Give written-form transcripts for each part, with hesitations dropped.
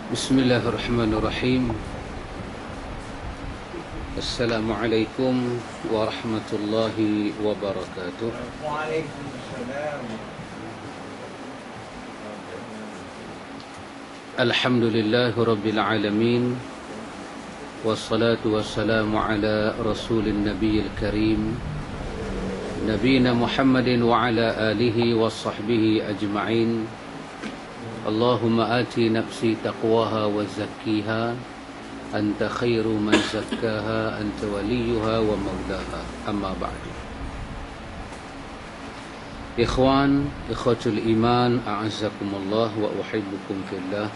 بسم الله الرحمن الرحيم. السلام عليكم ورحمة الله وبركاته. وعليكم السلام. الحمد لله رب العالمين، والصلاة والسلام على رسول النبي الكريم نبينا محمد وعلى آله وصحبه أجمعين. اللهم آتي نفسي تقواها وزكيها أنت خير من زكاها أنت وليها ومولاها. أما بعد. إخوان إخوة الإيمان أعزكم الله وأحبكم في الله.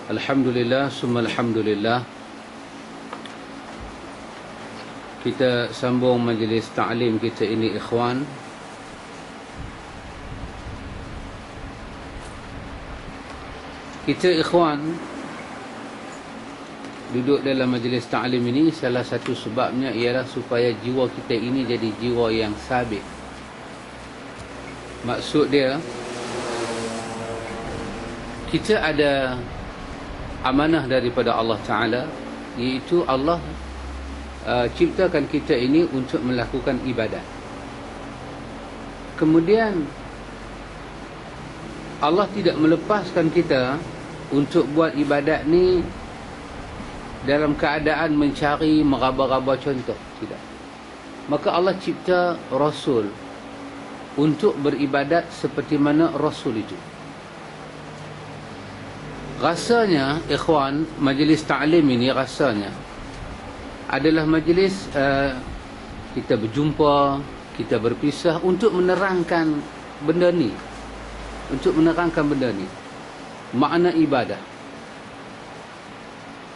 الحمد لله ثم الحمد لله. Kita sambung majlis ta'lim kita ini, ikhwan. Kita, ikhwan, duduk dalam majlis ta'lim ini, salah satu sebabnya ialah supaya jiwa kita ini jadi jiwa yang sabit. Maksud dia, kita ada amanah daripada Allah Ta'ala, iaitu Allah ciptakan kita ini untuk melakukan ibadat. Kemudian Allah tidak melepaskan kita untuk buat ibadat ni dalam keadaan mencari meraba-raba contoh. Tidak. Maka Allah cipta Rasul untuk beribadat seperti mana Rasul itu. Rasanya, ikhwan, majlis ta'lim ini rasanya adalah majlis kita berjumpa, kita berpisah untuk menerangkan benda ni. Untuk menerangkan benda ni, makna ibadah.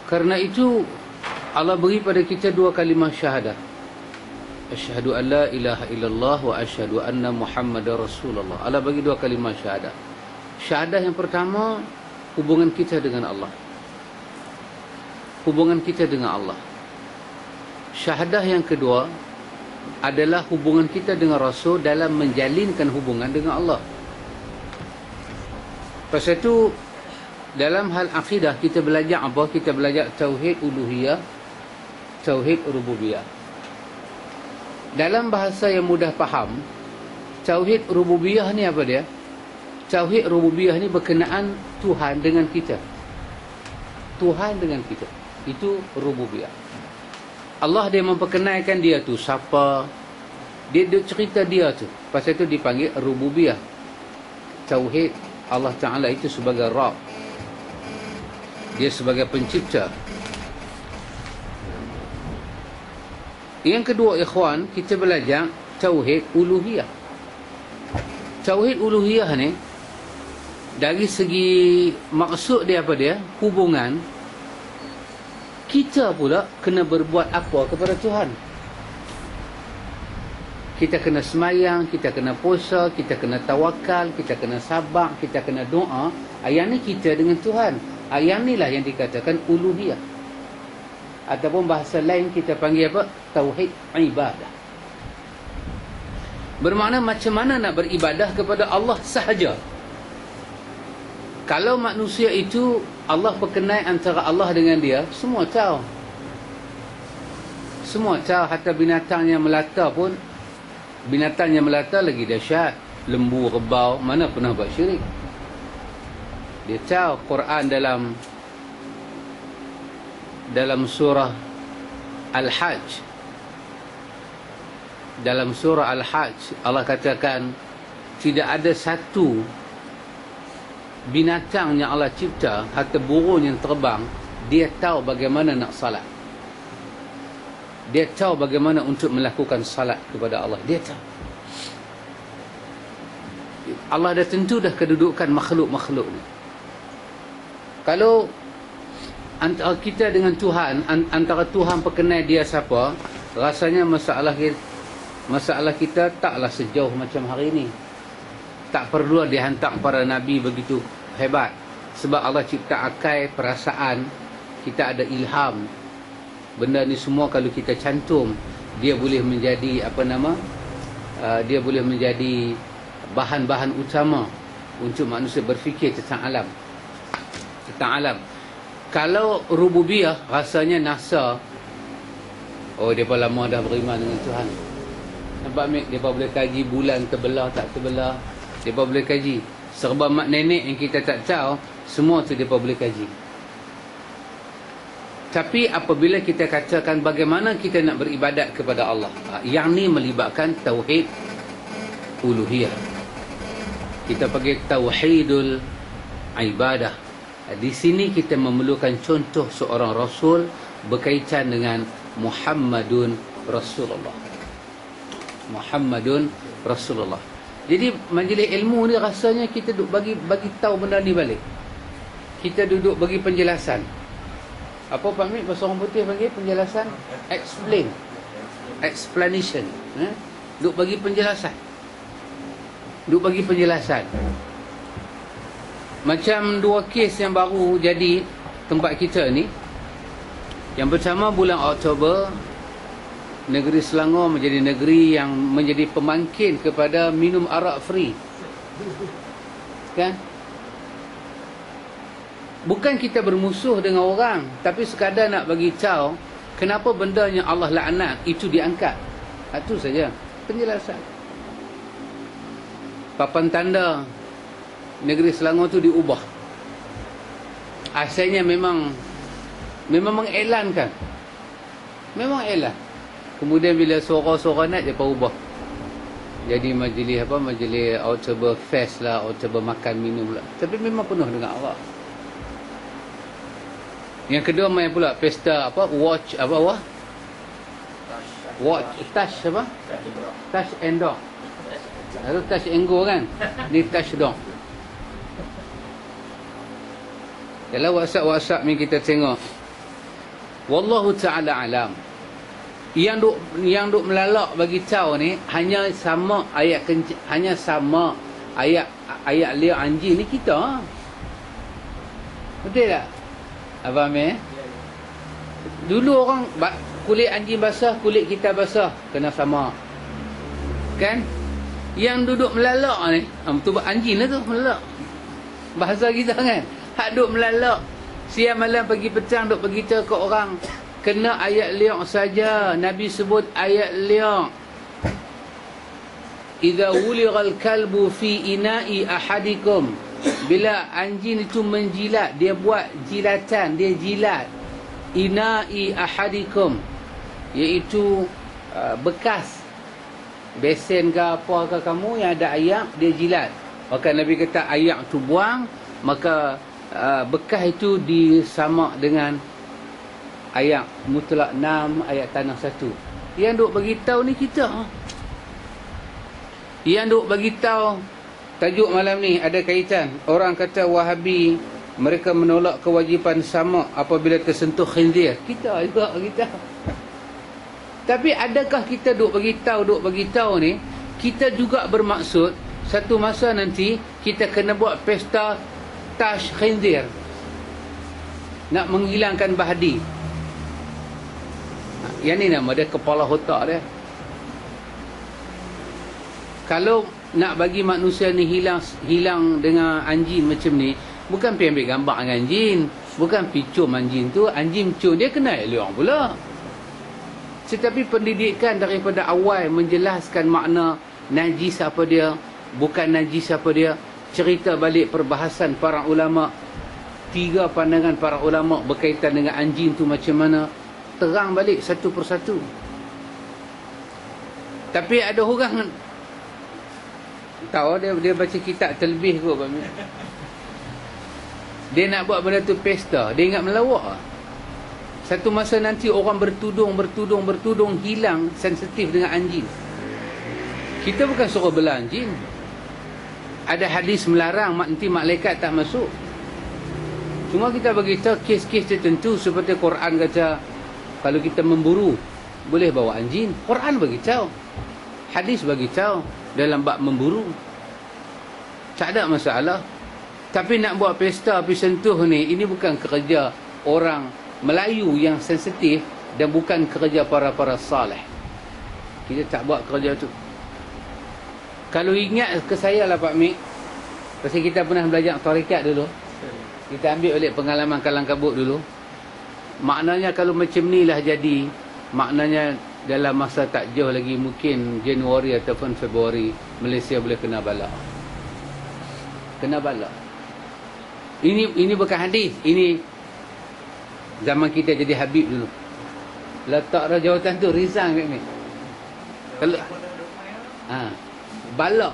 Karena itu Allah beri pada kita dua kalimah syahadah. Asyhadu an la ilaha illallah wa asyhadu anna Muhammadar Rasulullah. Allah bagi dua kalimah syahadah. Syahadah yang pertama, hubungan kita dengan Allah. Hubungan kita dengan Allah. Syahadah yang kedua adalah hubungan kita dengan Rasul dalam menjalinkan hubungan dengan Allah. Pasal itu, dalam hal akidah kita belajar apa? Kita belajar tauhid uluhiyah, tauhid rububiyah. Dalam bahasa yang mudah faham, tauhid rububiyah ni apa dia? Tauhid rububiyah ni berkenaan Tuhan dengan kita. Tuhan dengan kita. Itu rububiyah. Allah dia memperkenalkan dia tu siapa. Dia cerita dia tu. Pasal itu dipanggil rububiyah. Tauhid Allah Ta'ala itu sebagai Rabb. Dia sebagai pencipta. Yang kedua, ikhwan, kita belajar tauhid uluhiyah. Tauhid uluhiyah ni, dari segi maksud dia apa dia? Hubungan. Kita pula kena berbuat apa kepada Tuhan. Kita kena semayang, kita kena puasa, kita kena tawakal, kita kena sabar, kita kena doa. Yang ni kita dengan Tuhan. Yang ni lah yang dikatakan uluhiyah. Ataupun bahasa lain kita panggil apa? Tauhid ibadah. Bermakna macam mana nak beribadah kepada Allah sahaja. Kalau manusia itu Allah perkenal antara Allah dengan dia, semua tahu. Semua tahu, hatta binatang yang melata pun, binatang yang melata lagi dahsyat. Lembu, rebau, mana pernah buat syirik. Dia tahu. Quran dalam surah Al-Hajj, dalam surah Al-Hajj Allah katakan tidak ada satu binatang yang Allah cipta, hatta burung yang terbang, dia tahu bagaimana nak salat. Dia tahu bagaimana untuk melakukan salat kepada Allah. Dia tahu. Allah dah tentu dah kedudukan makhluk-makhluk ni. Kalau antara kita dengan Tuhan, antara Tuhan perkenal dia siapa, rasanya masalah kita taklah sejauh macam hari ini. Tak perlu dihantar para Nabi begitu hebat. Sebab Allah cipta akal, perasaan, kita ada ilham. Benda ni semua kalau kita cantum, dia boleh menjadi dia boleh menjadi bahan-bahan utama untuk manusia berfikir tentang alam. tentang alam. Kalau rububiyah rasanya NASA, oh depa lama dah beriman dengan Tuhan. Nampak Mek, depa boleh kaji bulan terbelah tak terbelah, depa boleh kaji serba mak nenek yang kita tak tahu, semua tu depa boleh kaji. Tapi apabila kita katakan bagaimana kita nak beribadat kepada Allah, yang ni melibatkan tauhid uluhiyah. Kita panggil tauhidul ibadah. Di sini kita memerlukan contoh seorang Rasul berkaitan dengan Muhammadun Rasulullah. Muhammadun Rasulullah. Jadi majlis ilmu ni rasanya kita duduk bagi tahu benda ni balik. Kita duduk bagi penjelasan. Apa Pak Mik bahasa orang putih panggil penjelasan? Explain. Explanation. Duduk bagi penjelasan. Duduk bagi penjelasan. Macam dua kes yang baru jadi tempat kita ni. Yang pertama bulan Oktober, negeri Selangor menjadi negeri yang menjadi pemangkin kepada minum arak free. Kan? Bukan kita bermusuh dengan orang, tapi sekadar nak bagi tahu kenapa benda yang Allah laknat itu diangkat. Itu saja penjelasan. Papan tanda negeri Selangor tu diubah. Asalnya memang mengiklankan. Memang iklan. Kemudian bila suara-suara naik dia ubah. Jadi majlis apa? Majlis Oktober Fest lah, Oktober makan minum lah. Tapi memang penuh dengan arak. Yang kedua main pula pesta apa? Watch apa wah? Watch touch apa? Touch and dog. Lalu touch and go kan? Ni touch dog. Dalam WhatsApp ni kita tengok. Wallahu ta'ala alam. Yang duk melalak bagi tahu ni hanya sama ayat liar anjing ni kita. Betul tak? Abang dulu orang kulit anjing basah, kulit kita basah, kena sama. Kan? Yang duduk melalak ni, betul anjing lah tu melalak. Bahasa kita kan. Hak duk melalak siang malam pagi petang duk beritahu ke orang kena ayat liaq saja. Nabi sebut ayat liaq. Idza wulighal kalbu fi ina'i ahadikum. Bila anjing itu menjilat, dia buat jilatan, dia jilat ina'i ahadikum, iaitu bekas besen ke apa ke kamu yang ada ayak, dia jilat. Maka Nabi kata ayak tu buang, maka bekas itu disamak dengan ayat mutlak 6, ayat tanah 1. Yang duk bagi tahu ni kita. Yang duk bagi tahu tajuk malam ni ada kaitan. Orang kata Wahabi mereka menolak kewajipan samak apabila tersentuh khinzir. Kita juga bagi tahu. Tapi adakah kita duk bagi tahu ni kita juga bermaksud satu masa nanti kita kena buat pesta tash khinzir nak menghilangkan bahdi. Yang ni nama dia kepala otak dia. Kalau nak bagi manusia ni hilang dengan anjing macam ni, bukan pergi ambil gambar dengan anjing, bukan pergi cium anjing tu, anjing cium dia kena elok pula. Tetapi pendidikan daripada awal menjelaskan makna najis apa dia, bukan najis apa dia, cerita balik perbahasan para ulama, 3 pandangan para ulama berkaitan dengan anjing tu macam mana, terang balik satu persatu. Tapi ada orang tahu dia baca kitab telbih kot, dia nak buat benda tu pesta, dia ingat melawak. Satu masa nanti orang bertudung hilang sensitif dengan anjing. Kita bukan suruh bela anjing. Ada hadis melarang nanti malaikat tak masuk. Cuma kita bagi tahu kes-kes tertentu seperti Quran kata kalau kita memburu boleh bawa anjing. Quran bagi tahu. Hadis bagi tahu dalam bab memburu. Tak ada masalah. Tapi nak buat pesta pergi sentuh ni, ini bukan kerja orang Melayu yang sensitif dan bukan kerja para salih. Kita tak buat kerja tu. Kalau ingat ke saya lah Pak Mik, pasal kita pernah belajar tarikat dulu. Kita ambil oleh pengalaman Kalang Kabut dulu. Maknanya kalau macam ni lah jadi, maknanya dalam masa tak jauh lagi, mungkin Januari ataupun Februari, Malaysia boleh kena bala. Kena bala. Ini bukan hadis, ini zaman kita jadi Habib dulu. Letak dah jawatan tu, resign kat ni. Kalau bala.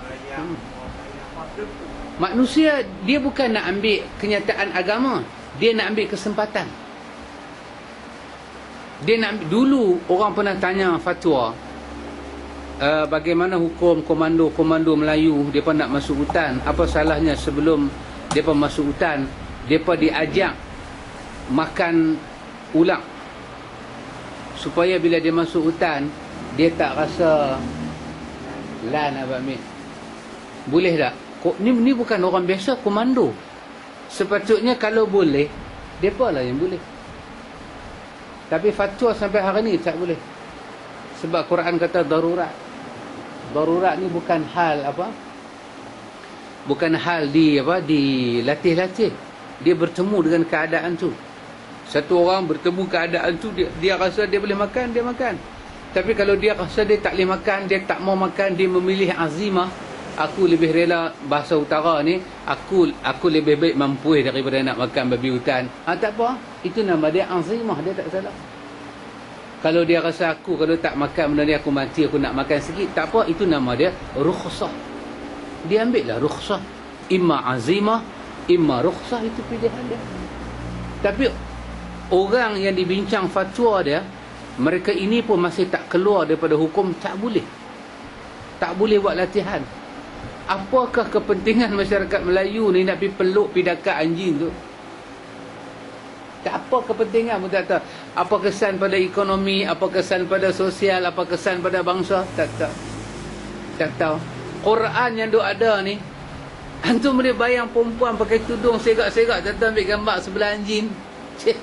Manusia dia bukan nak ambil kenyataan agama, dia nak ambil kesempatan. Dia nak dulu orang pernah tanya fatwa, bagaimana hukum komando Melayu depa nak masuk hutan, apa salahnya sebelum depa masuk hutan depa diajak makan ulang supaya bila dia masuk hutan dia tak rasa lan abang Min. Boleh tak? Ni bukan orang biasa, komando. Sepatutnya kalau boleh, depa lah yang boleh. Tapi fatwa sampai hari ni tak boleh. Sebab Quran kata darurat. Darurat ni bukan hal apa? Bukan hal dilatih-latih. Dia bertemu dengan keadaan tu. Satu orang bertemu keadaan tu, dia rasa dia boleh makan, dia makan. Tapi kalau dia rasa dia tak boleh makan, dia tak mau makan, dia memilih azimah, aku lebih rela, bahasa utara ni, aku lebih baik mampu daripada nak makan babi hutan. Tak apa, itu nama dia azimah, dia tak salah. Kalau dia rasa kalau tak makan benda ni aku mati, aku nak makan sikit, tak apa, itu nama dia rukhsah. Dia ambil lah rukhsah. Imma azimah, imma rukhsah, itu pilihan dia. Tapi orang yang dibincang fatwa dia, mereka ini pun masih tak keluar daripada hukum tak boleh. Tak boleh buat latihan. Apakah kepentingan masyarakat Melayu ni nak pergi peluk, pergi dekat anjing tu? Tak apa kepentingan pun tak tahu. Apa kesan pada ekonomi, apa kesan pada sosial, apa kesan pada bangsa? Tak tahu. Quran yang duk ada ni, antum boleh bayang perempuan pakai tudung segak-segak, tak tahu ambil gambar sebelah anjing. Cik.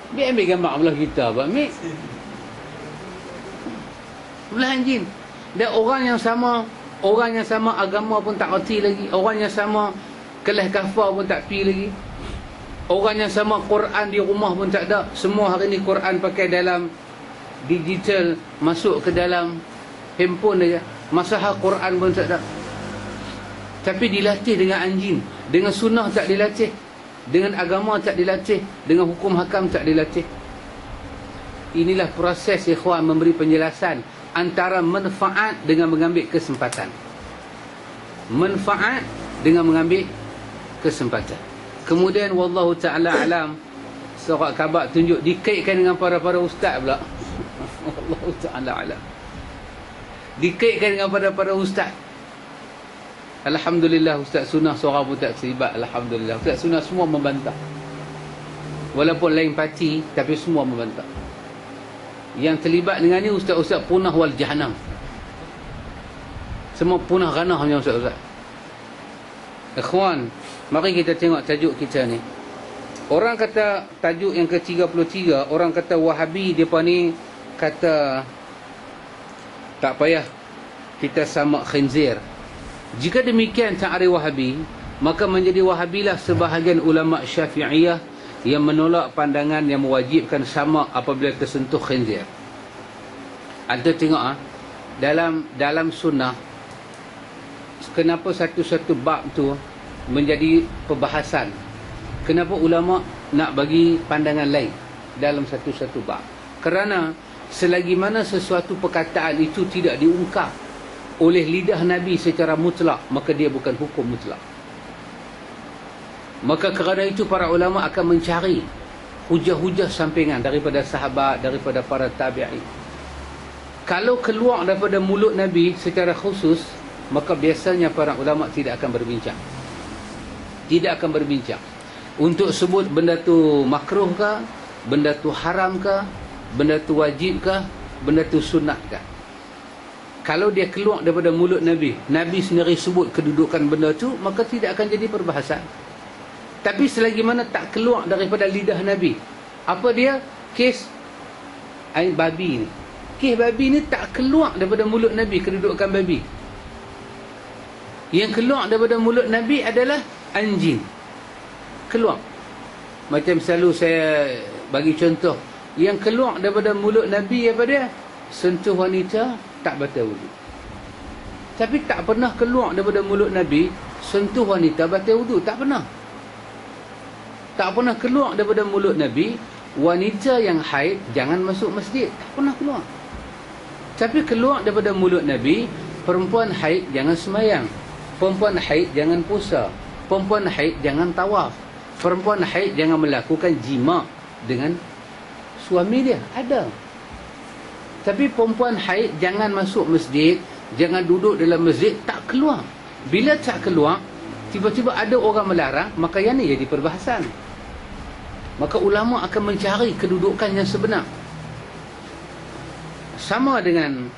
Dia ambil gambar belah kita, Abang Mik. Belah anjing. Dan orang yang sama agama pun tak erti lagi. Orang yang sama kelas kafar pun tak pi lagi. Orang yang sama Quran di rumah pun tak ada. Semua hari ni Quran pakai dalam digital, masuk ke dalam handphone dia. Masalah Quran pun tak ada. Tapi dilatih dengan anjing. Dengan sunnah tak dilatih. Dengan agama tak dilatih. Dengan hukum hakam tak dilatih. Inilah proses ikhwan memberi penjelasan antara manfaat dengan mengambil kesempatan. Manfaat dengan mengambil kesempatan. Kemudian wallahu ta'ala alam, surat khabar tunjuk dikaitkan dengan para ustaz pula. Wallahu ta'ala alam. Dikaitkan dengan para ustaz. Alhamdulillah Ustaz Sunnah seorang pun tak terlibat. Alhamdulillah Ustaz Sunnah semua membantah. Walaupun lain parti, tapi semua membantah. Yang terlibat dengan ni ustaz-ustaz punah wal jahannam. Semua punah ranah punya ustaz-ustaz. Ikhwan, mari kita tengok tajuk kita ni. Orang kata tajuk yang ke-33, orang kata Wahabi depa ni kata tak payah kita sama khinzir. Jika demikian ta'rif Wahabi, maka menjadi Wahabilah sebahagian ulama Syafi'iyah yang menolak pandangan yang mewajibkan sama apabila tersentuh khinzir. Anda tengok dalam sunnah, kenapa satu-satu bab tu menjadi perbahasan? Kenapa ulama nak bagi pandangan lain dalam satu-satu bab? Kerana selagi mana sesuatu perkataan itu tidak diungkap oleh lidah Nabi secara mutlak, maka dia bukan hukum mutlak. Maka kerana itu para ulama akan mencari hujah-hujah sampingan daripada sahabat, daripada para tabi'in. Kalau keluar daripada mulut Nabi secara khusus, maka biasanya para ulama tidak akan berbincang. Tidak akan berbincang untuk sebut benda tu makruh ke, benda tu haram ke, benda tu wajib ke, benda tu sunat ke. Kalau dia keluar daripada mulut Nabi, Nabi sendiri sebut kedudukan benda tu, maka tidak akan jadi perbahasan. Tapi selagi mana tak keluar daripada lidah Nabi, apa dia? Kes air babi ni. Kes babi ni tak keluar daripada mulut Nabi, kedudukan babi. Yang keluar daripada mulut Nabi adalah anjing. keluar. Macam selalu saya bagi contoh, yang keluar daripada mulut Nabi apa dia? Sentuh wanita tak batal wudu. Tapi tak pernah keluar daripada mulut Nabi sentuh wanita batal wudu, tak pernah. Tak pernah keluar daripada mulut Nabi wanita yang haid jangan masuk masjid, tak pernah keluar. Tapi keluar daripada mulut Nabi perempuan haid jangan sembahyang, perempuan haid jangan puasa, perempuan haid jangan tawaf, perempuan haid jangan melakukan jima dengan suami dia. Ada. Tapi perempuan haid jangan masuk masjid, jangan duduk dalam masjid, tak keluar. Bila tak keluar, tiba-tiba ada orang melarang, maka yang ni jadi perbahasan. Maka ulama akan mencari kedudukan yang sebenar. Sama dengan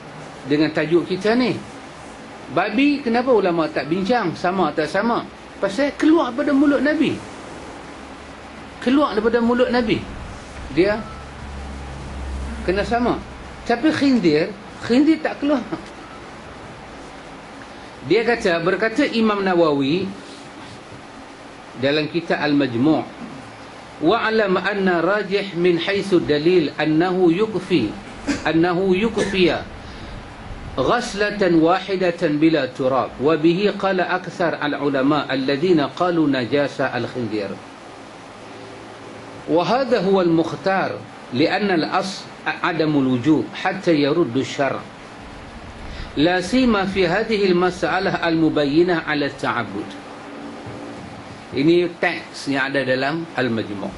tajuk kita ni. Babi, kenapa ulama tak bincang sama tak sama? Pasal keluar daripada mulut Nabi. Keluar daripada mulut Nabi, dia kena sama. Tapi khinzir tak keluar. Dia berkata Imam Nawawi dalam kitab Al-Majmu' wa'lam anna rajih min haitsu dalil annahu yukfiya ghaslatan wahidatan bila turab wa bihi qala akthar al-ulama alladhina qalu najasa al-khinzir wa hadha huwa al-mukhtar li'anna al-asl عدم الوجوب حتى يرد الشرع لا سيما في هذه المسألة المبينة على التعبد. Ini teks yang ada dalam Al-Majmu'.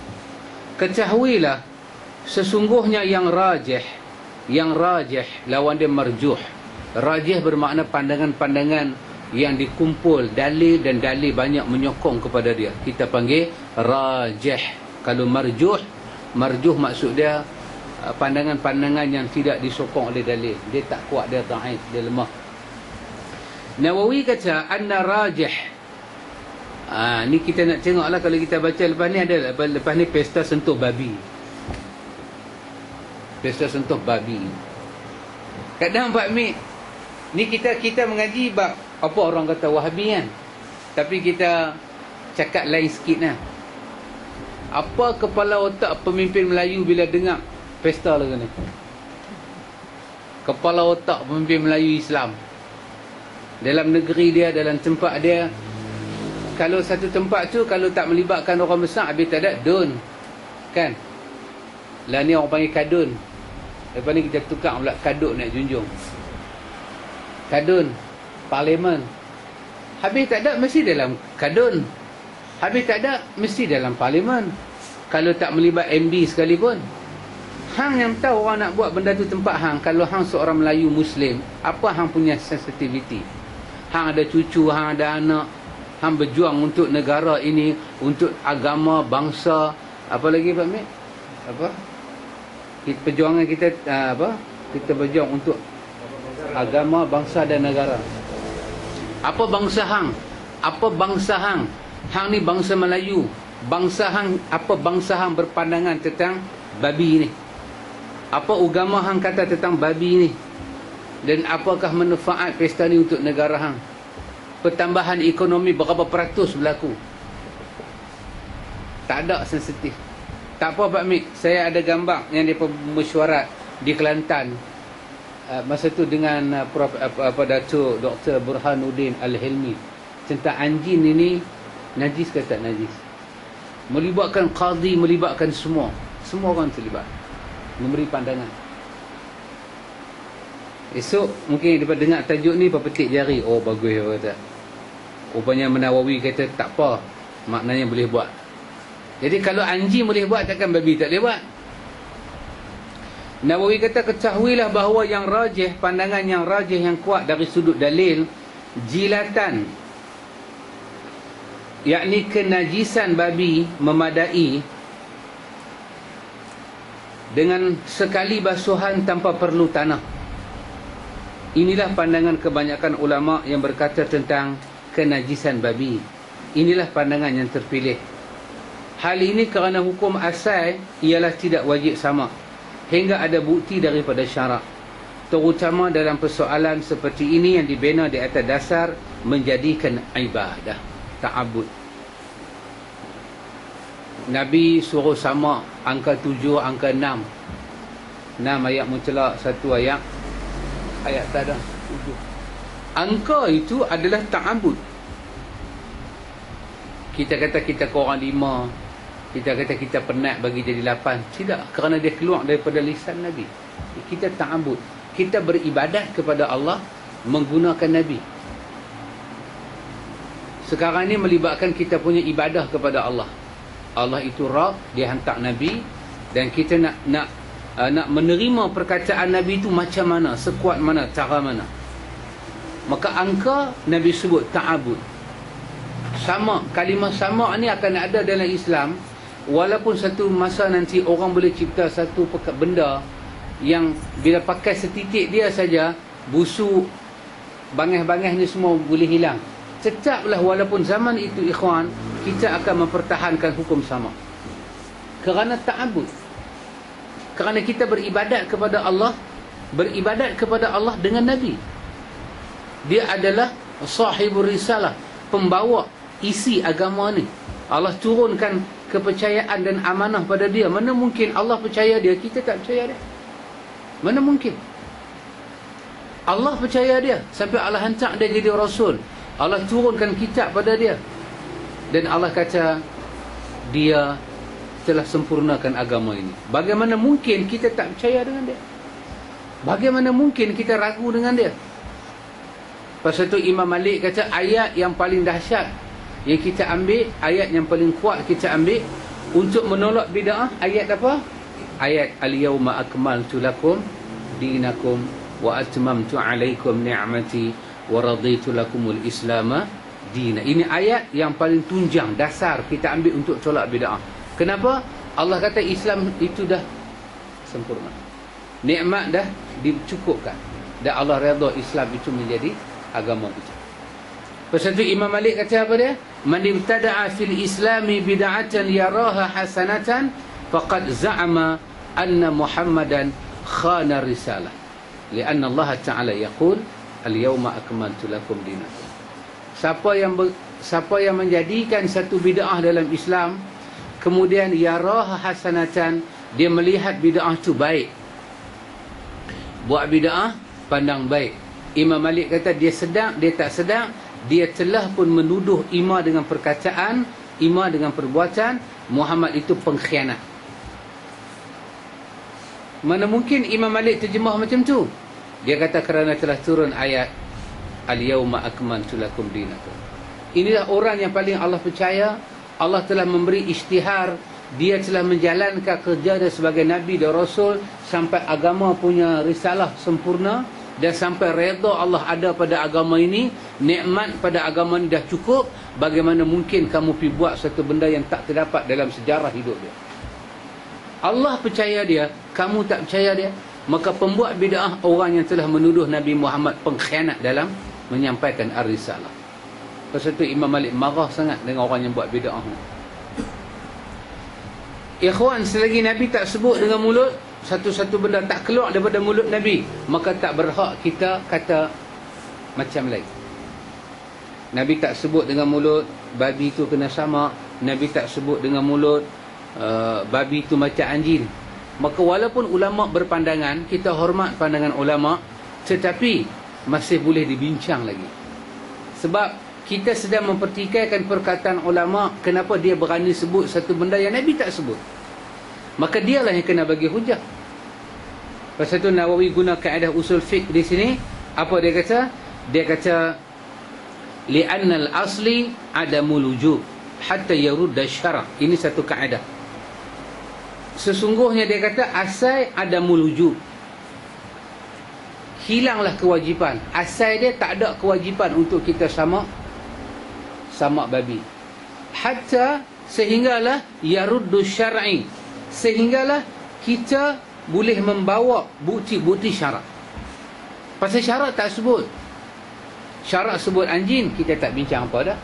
Ketahuilah sesungguhnya yang rajih lawan dia marjuh. Rajih bermakna pandangan-pandangan yang dikumpul dalil dan dalil banyak menyokong kepada dia, kita panggil rajih. Kalau marjuh maksud dia pandangan-pandangan yang tidak disokong oleh dalil. Dia tak kuat, dia dhaif, dia lemah. Nawawi kata anna rajih. Ni kita nak tengoklah kalau kita baca lepas ni ada lepas ni pesta sentuh babi. Pesta sentuh babi. Kadang Pak Mik, ni kita mengaji bab apa orang kata Wahabi kan. Tapi kita cakap lain sikit lah. Apa kepala otak pemimpin Melayu bila dengar pesta lagu ni? Kepala otak pemimpin Melayu Islam dalam negeri dia, dalam tempat dia. Kalau satu tempat tu kalau tak melibatkan orang besar, habis tak ada dun kan. Lah ni orang panggil kadun. Lepas ni kita tukar pula kadut nak junjung. Kadun parlimen. Habis tak ada mesti dalam kadun. Habis tak ada mesti dalam parlimen. Kalau tak melibat MB sekalipun. Hang yang tahu orang nak buat benda tu tempat hang. Kalau hang seorang Melayu Muslim, apa hang punya sensitivity? Hang ada cucu, hang ada anak, hang berjuang untuk negara ini, untuk agama, bangsa. Apa lagi Pak Mek? Apa? Perjuangan kita kita berjuang untuk agama, bangsa dan negara. Apa bangsa hang? Apa bangsa hang? Hang ni bangsa Melayu. Bangsa hang, apa bangsa hang berpandangan tentang babi ni? Apa agama hang kata tentang babi ni? Dan apakah manfaat pesta ni untuk negara hang? Pertambahan ekonomi berapa peratus berlaku? Tak ada sensitif. Tak apa Pak Mik, saya ada gambar yang dia mesyuarat di Kelantan masa tu dengan Datuk Dr. Burhanuddin Al-Hilmi tentang anjing ini najis ke tak najis. Melibatkan qadi, melibatkan semua orang terlibat, memberi pandangan. Esok mungkin dapat dengar tajuk ni, petik jari, oh bagus dia kata. Rupanya Nawawi kata tak apa, maknanya boleh buat. Jadi kalau anjing boleh buat, takkan babi tak boleh buat. Nawawi kata ketahuilah bahawa yang rajih, pandangan yang rajih yang kuat dari sudut dalil, jilatan, yakni kenajisan babi memadai dengan sekali basuhan tanpa perlu tanah. Inilah pandangan kebanyakan ulama yang berkata tentang kenajisan babi. Inilah pandangan yang terpilih. Hal ini kerana hukum asal ialah tidak wajib sama hingga ada bukti daripada syarak, terutama dalam persoalan seperti ini yang dibina di atas dasar menjadikan ibadah, ta'abbud. Nabi suruh sama angka 7, angka 6. 6 ayat mutlak, 1 ayat tak ada 7. Angka itu adalah ta'abud. Kita kata kita kurang 5, kita kata kita penat bagi jadi 8. Tidak, kerana dia keluar daripada lisan Nabi. Kita ta'abud, kita beribadat kepada Allah menggunakan Nabi. Sekarang ni melibatkan kita punya ibadah kepada Allah. Allah itu Rabb, dia hantar Nabi, dan kita nak menerima perkataan Nabi itu macam mana, sekuat mana, cara mana. Maka angka Nabi sebut ta'abud. Sama, kalimah sama ni akan ada dalam Islam. Walaupun satu masa nanti orang boleh cipta satu benda yang bila pakai setitik dia saja, busuk, bangah-bangah ni semua boleh hilang. Tetaplah walaupun zaman itu ikhwan, kita akan mempertahankan hukum sama. Kerana ta'abud. Kerana kita beribadat kepada Allah, beribadat kepada Allah dengan Nabi. Dia adalah sahibur risalah, pembawa isi agama ni. Allah turunkan kepercayaan dan amanah pada dia. Mana mungkin Allah percaya dia, kita tak percaya dia? Mana mungkin? Allah percaya dia sampai Allah hantar dia jadi rasul. Allah turunkan kitab pada dia, dan Allah kata dia telah sempurnakan agama ini. Bagaimana mungkin kita tak percaya dengan dia? Bagaimana mungkin kita ragu dengan dia? Pasal tu Imam Malik kata ayat yang paling dahsyat yang kita ambil, ayat yang paling kuat kita ambil untuk menolak bid'ah, ayat apa? Ayat al-yawma akmaltu lakum dinakum wa atmamtu alaikum ni'mati wa raditu lakumul islama dina. Ini ayat yang paling tunjang, dasar kita ambil untuk tolak bid'ah. Kenapa? Allah kata Islam itu dah sempurna, nikmat dah dicukupkan, dan Allah redha Islam itu menjadi agama itu. Pasal tu Imam Malik kata apa dia? Man ibtada'a fil islami bid'atan yaraha hasanatan faqad za'ama anna Muhammadan khana risalah. Lianna Allah Ta'ala yaqul al-yawma akmaltu lakum dinakum. Siapa yang menjadikan satu bid'ah dalam Islam, kemudian yaraha hasanatan, dia melihat bid'ah itu baik, buat bid'ah pandang baik. Imam Malik kata dia sedang, dia tak sedang, dia telah pun menuduh ima dengan perkataan, ima dengan perbuatan, Muhammad itu pengkhianat. Mana mungkin Imam Malik terjemah macam tu? Dia kata kerana telah turun ayat al-yawma akmaltu lakum dinakum. Inilah orang yang paling Allah percaya. Allah telah memberi isytihar, dia telah menjalankan kerja dia sebagai Nabi dan Rasul sampai agama punya risalah sempurna, dan sampai redha Allah ada pada agama ini, nikmat pada agama ini dah cukup. Bagaimana mungkin kamu pergi buat satu benda yang tak terdapat dalam sejarah hidup dia? Allah percaya dia, kamu tak percaya dia. Maka pembuat bid'ah orang yang telah menuduh Nabi Muhammad pengkhianat dalam menyampaikan ar-risalah. Pasal tu Imam Malik marah sangat dengan orang yang buat bid'ah. Ikhwan, selagi Nabi tak sebut dengan mulut, satu-satu benda tak keluar daripada mulut Nabi, maka tak berhak kita kata macam lain. Nabi tak sebut dengan mulut babi itu kena sama, Nabi tak sebut dengan mulut babi itu macam anjing. Maka walaupun ulama berpandangan, kita hormat pandangan ulama, tetapi masih boleh dibincang lagi. Sebab kita sedang mempertikaikan perkataan ulama, kenapa dia berani sebut satu benda yang Nabi tak sebut. Maka dialah yang kena bagi hujah. Pasal tu Nawawi guna kaedah usul fiqh di sini. Apa dia kata? Dia kata li'annal asli adamul wujub hatta yarudda syara'. Ini satu kaedah. Sesungguhnya dia kata asal adamul wujub, hilanglah kewajipan. Asal dia tak ada kewajipan untuk kita sama babi. Hatta, sehinggalah yaruddu syar'i, sehinggalah kita boleh membawa bukti-bukti syarak. Pasal syarak tak sebut. Syarak sebut anjing, kita tak bincang apa dah.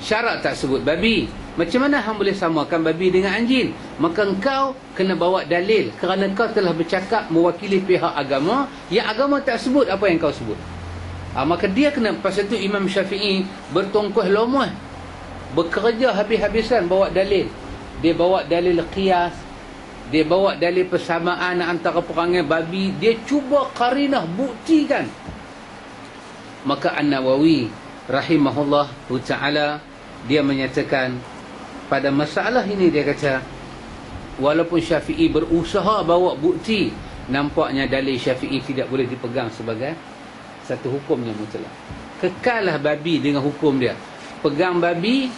Syarak tak sebut babi. Macam mana hang boleh samakan babi dengan anjing? Maka engkau kena bawa dalil, kerana engkau telah bercakap mewakili pihak agama yang agama tak sebut apa yang kau sebut. Maka dia kena. Pasal tu Imam Syafi'i bertongkuh lomoh, bekerja habis-habisan bawa dalil. dia bawa dalil qiyas, dia bawa dalil persamaan antara perangai babi, dia cuba qarinah, buktikan. Maka An-Nawawi rahimahullah ta'ala, dia menyatakan pada masalah ini, dia kata walaupun Syafi'i berusaha bawa bukti, nampaknya dalil Syafi'i tidak boleh dipegang sebagai satu hukum yang mutlak. Kekallah babi dengan hukum dia. Pegang babi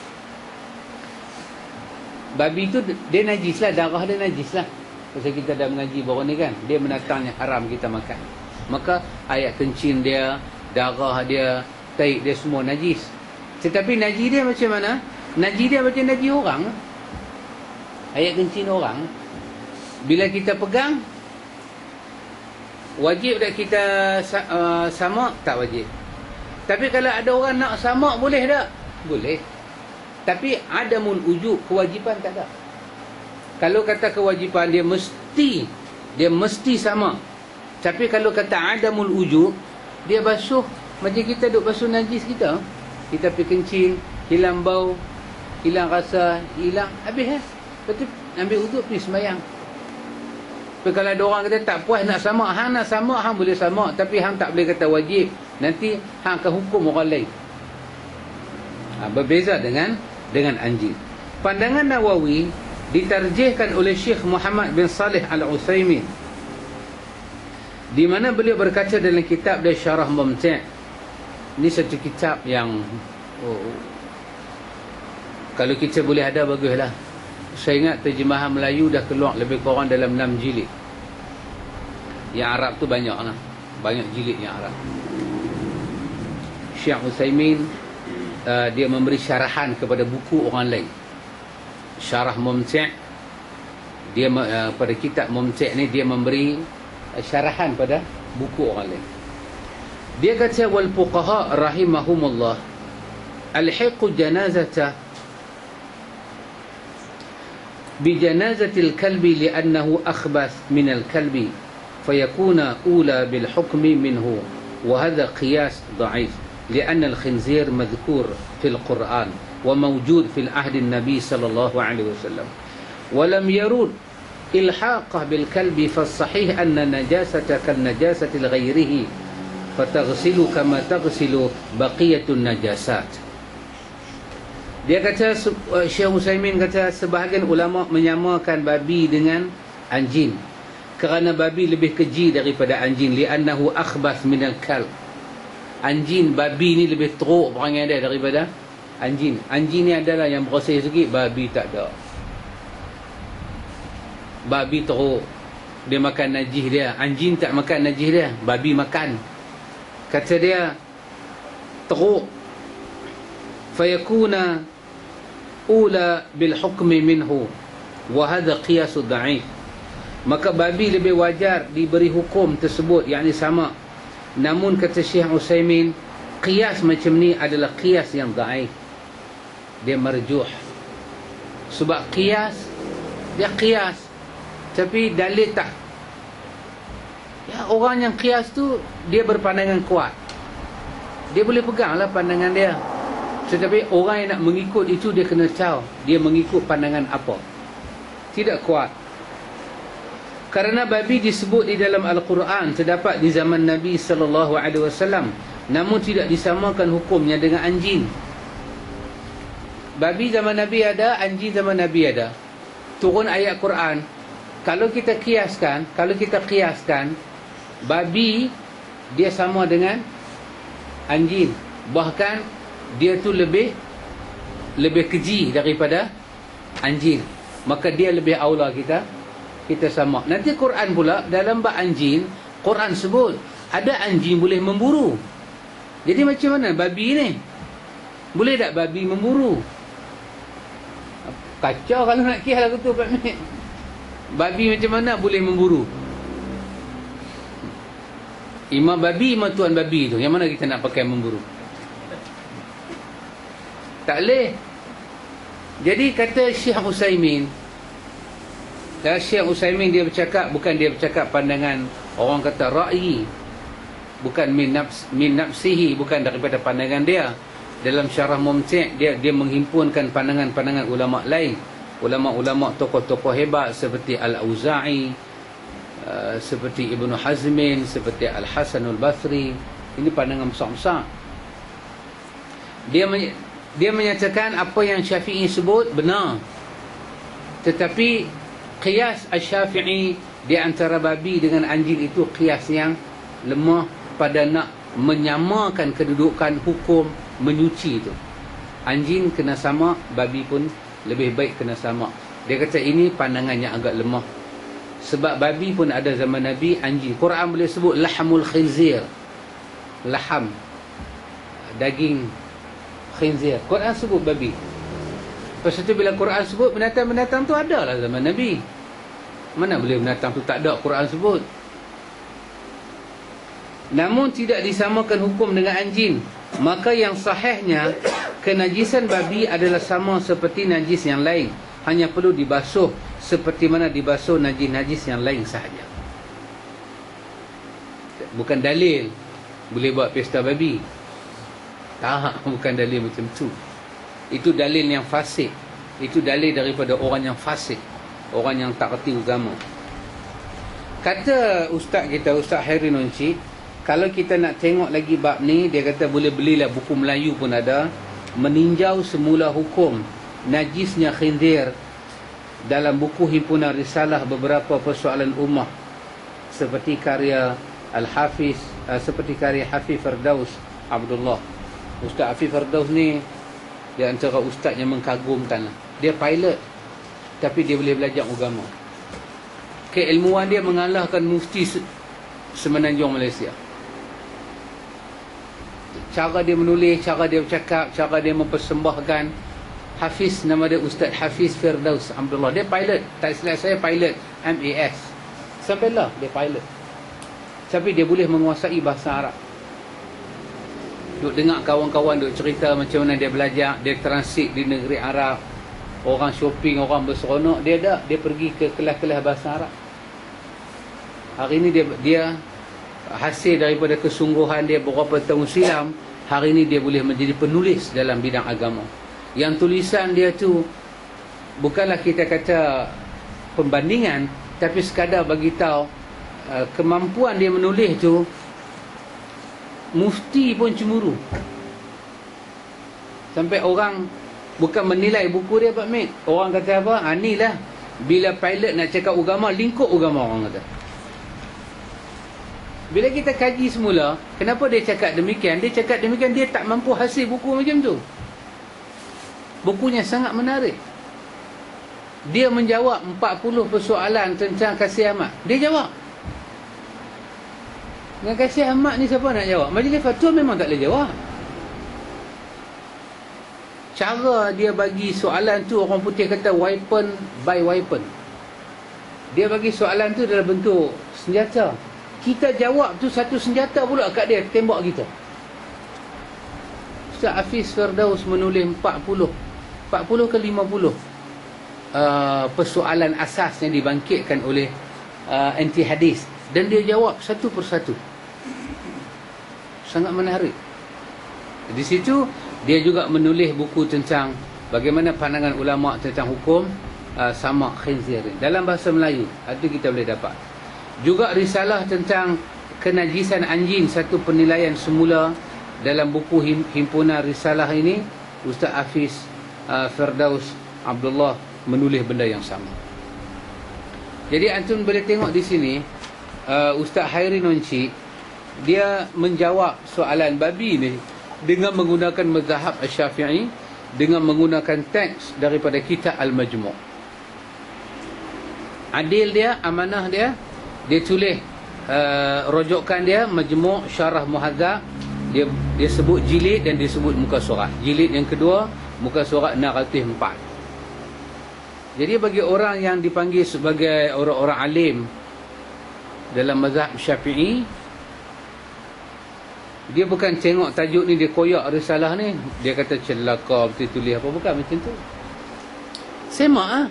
tu dia najis lah, darah dia najis lah. Pasal kita dah mengaji baru ni kan, dia menatangnya haram kita makan. Maka air kencing dia, darah dia, taik dia semua najis. Tetapi najis dia macam mana? Najis dia macam najis orang. Air kencing orang, bila kita pegang, wajib tak kita samak? Tak wajib. Tapi kalau ada orang nak samak, boleh tak? Boleh. Tapi adamul wujub, kewajipan tak ada. Kalau kata kewajipan, dia mesti sama. Tapi kalau kata adamul wujub, dia basuh macam kita duk basuh najis kita. Kita pergi kencing, hilang bau, hilang rasa, hilang, habis Lepas tu ambil wuduk, pergi sembahyang. Tapi kalau ada orang kata tak puas nak samak, hang nak samak, hang boleh samak, tapi hang tak boleh kata wajib. Nanti hang akan hukum orang lain. Berbeza dengan anjing. Pandangan Nawawi ditarjihkan oleh Syekh Muhammad bin Salih Al-Utsaimin, di mana beliau berkata dalam kitab dia Syarah Mumti'. Ini satu kitab yang kalau kita boleh ada, baguslah. Saya ingat terjemahan Melayu dah keluar lebih kurang dalam 6 jilid. Yang Arab tu banyak lah, banyak jilid yang Arab. Syekh Utsaimin dia memberi syarahan kepada buku orang lain. Syarah Mumti', dia pada kitab Mumti' ni dia memberi syarahan pada buku orang lain. Dia kata wal fuqaha rahimahumullah alhiqu janazata bi janazatil kalbi li'annahu akhbath min al-kalbi fayakuna ula bil hukmi minhu wa hadha qiyas dha'if لأن الخنزير مذكور في القرآن وموجود في العهد النبي صلى الله عليه وسلم ولم يرد إلحاقه بالكلب فالصحيح أن نجاسة كالنجاسة لغيره فتغسل كما تغسل بقية النجاسات. Dia kata, Syekh Utsaimin kata, sebahagian ulama menyamakan babi dengan anjing kerana babi lebih keji daripada anjing, li'annahu akhbath min al-kalb. Anjing, babi ni lebih teruk perangai dia daripada anjing. Anjing ni adalah yang bersih sikit, babi tak ada. Babi teruk, dia makan najis dia. Anjing tak makan najis dia, babi makan. Kata dia teruk. Fayakuna ula bil hukmi minhu wa hadha qiyasu dha'if. Maka babi lebih wajar diberi hukum tersebut, yakni sama. Namun kata Syekh Utsaimin, qiyas macam ni adalah qiyas yang dhaif. Dia marjuh. Sebab qiyas, dia qiyas, tapi dalil tak. Ya, orang yang qiyas tu dia berpandangan kuat, dia boleh peganglah pandangan dia. Tetapi orang yang nak mengikut itu, dia kena tahu dia mengikut pandangan apa. Tidak kuat. Karena babi disebut di dalam Al-Quran, terdapat di zaman Nabi SAW, namun tidak disamakan hukumnya dengan anjing. Babi zaman Nabi ada, anjing zaman Nabi ada. Turun ayat Quran, kalau kita kiaskan, babi dia sama dengan anjing. Bahkan dia tu lebih keji daripada anjing. Maka dia lebih aula kita sama. Nanti Quran pula dalam bab anjing, Quran sebut ada anjing boleh memburu. Jadi macam mana babi ni? Boleh tak babi memburu? Kacau kalau nak kira lagu tu Pak Mek. Babi macam mana boleh memburu? Imam babi, imam tuan babi tu, yang mana kita nak pakai memburu? Tak boleh. Jadi kata Syekh Utsaimin, Syekh Utsaimin dia bercakap, bukan dia bercakap pandangan orang kata ra'yi, bukan min nafsihi, bukan daripada pandangan dia. Dalam Syarah Mumti' dia menghimpunkan pandangan-pandangan ulama lain. ulama-ulama tokoh-tokoh hebat seperti Al-Auza'i, seperti Ibnu Hazmin, seperti Al-Hasanul Basri. Ini pandangan besar-besar. Dia menyatakan apa yang Syafi'i sebut benar, tetapi qiyas Asy-Syafi'i di antara babi dengan anjing itu qiyas yang lemah pada nak menyamakan kedudukan hukum menyuci itu. Anjing kena sama, babi pun lebih baik kena sama. Dia kata ini pandangan yang agak lemah. Sebab babi pun ada zaman Nabi, anjing. Quran boleh sebut lahmul khinzir. Laham, daging khinzir. Quran sebut babi. Lepas itu bila Quran sebut binatang-binatang tu ada lah zaman Nabi. Mana boleh binatang tu tak ada Quran sebut. Namun tidak disamakan hukum dengan anjing. Maka yang sahihnya, kenajisan babi adalah sama seperti najis yang lain, hanya perlu dibasuh seperti mana dibasuh najis-najis yang lain sahaja. Bukan dalil boleh buat pesta babi. Tak, bukan dalil macam tu. Itu dalil yang fasik. Itu dalil daripada orang yang fasik, orang yang tak reti agama. Kata ustaz kita, Ustaz Hairin Onci, kalau kita nak tengok lagi bab ni, dia kata boleh belilah buku Melayu pun ada, meninjau semula hukum najisnya khinzir dalam buku himpunan risalah beberapa persoalan ummah, seperti karya Al-Hafiz, seperti karya Hafiz Firdaus Abdullah. Ustaz Hafiz Firdaus ni di antara ustaz yang mengkagumkan lah. Dia pilot, tapi dia boleh belajar agama. Keilmuan dia mengalahkan mufti semenanjung Malaysia. Cara dia menulis, cara dia bercakap, cara dia mempersembahkan. Hafiz, nama dia Ustaz Hafiz Firdaus Abdullah. Dia pilot, tak silap saya pilot MAS. Sampailah dia pilot. Tapi dia boleh menguasai bahasa Arab. Duk dengar kawan-kawan duk cerita macam mana dia belajar, dia transit di negeri Arab. Orang shopping, orang berseronok, dia pergi ke kelas-kelas bahasa Arab. Hari ini dia hasil daripada kesungguhan dia beberapa tahun silam, hari ini dia boleh menjadi penulis dalam bidang agama. Yang tulisan dia tu bukanlah kita kata pembandingan, tapi sekadar bagi tahu kemampuan dia menulis tu, mufti pun cemburu. Sampai orang bukan menilai buku dia, Pak Mit. Orang kata apa? Ni lah, bila pilot nak cakap agama, lingkup agama, orang kata. Bila kita kaji semula, kenapa dia cakap demikian? Dia cakap demikian, dia tak mampu hasil buku macam tu. Bukunya sangat menarik. Dia menjawab 40 persoalan tentang Kasih Ahmad. Dia jawab. Dengan Kasih Ahmad ni siapa nak jawab? Majlis Fatwa memang tak boleh jawab. Cara dia bagi soalan tu, orang putih kata weapon by weapon. Dia bagi soalan tu dalam bentuk senjata. Kita jawab tu satu senjata pula kat dia, tembak kita. Ustaz Hafiz Firdaus menulis 40 ke 50 persoalan asas yang dibangkitkan oleh anti hadis, dan dia jawab satu persatu. Sangat menarik. Di situ dia juga menulis buku tentang bagaimana pandangan ulama tentang hukum samak khinzir dalam bahasa Melayu. Itu kita boleh dapat. Juga risalah tentang kenajisan anjing, satu penilaian semula, dalam buku himpunan risalah ini Ustaz Hafiz Firdaus Abdullah menulis benda yang sama. Jadi antum boleh tengok di sini Ustaz Hairin Onci, dia menjawab soalan babi ni dengan menggunakan mazhab Asy-Syafi'i, dengan menggunakan teks daripada kitab Al-Majmu'. Adil dia, amanah dia, dia tulis rojokan dia Majmu' Syarah Muhadzab. Dia sebut jilid dan dia sebut muka surat. Jilid yang kedua, muka surat 604. Jadi bagi orang yang dipanggil sebagai orang-orang alim dalam mazhab Syafi'i, dia bukan tengok tajuk ni dia koyak risalah ni, dia kata celaka betul tulis apa, bukan macam tu. Semak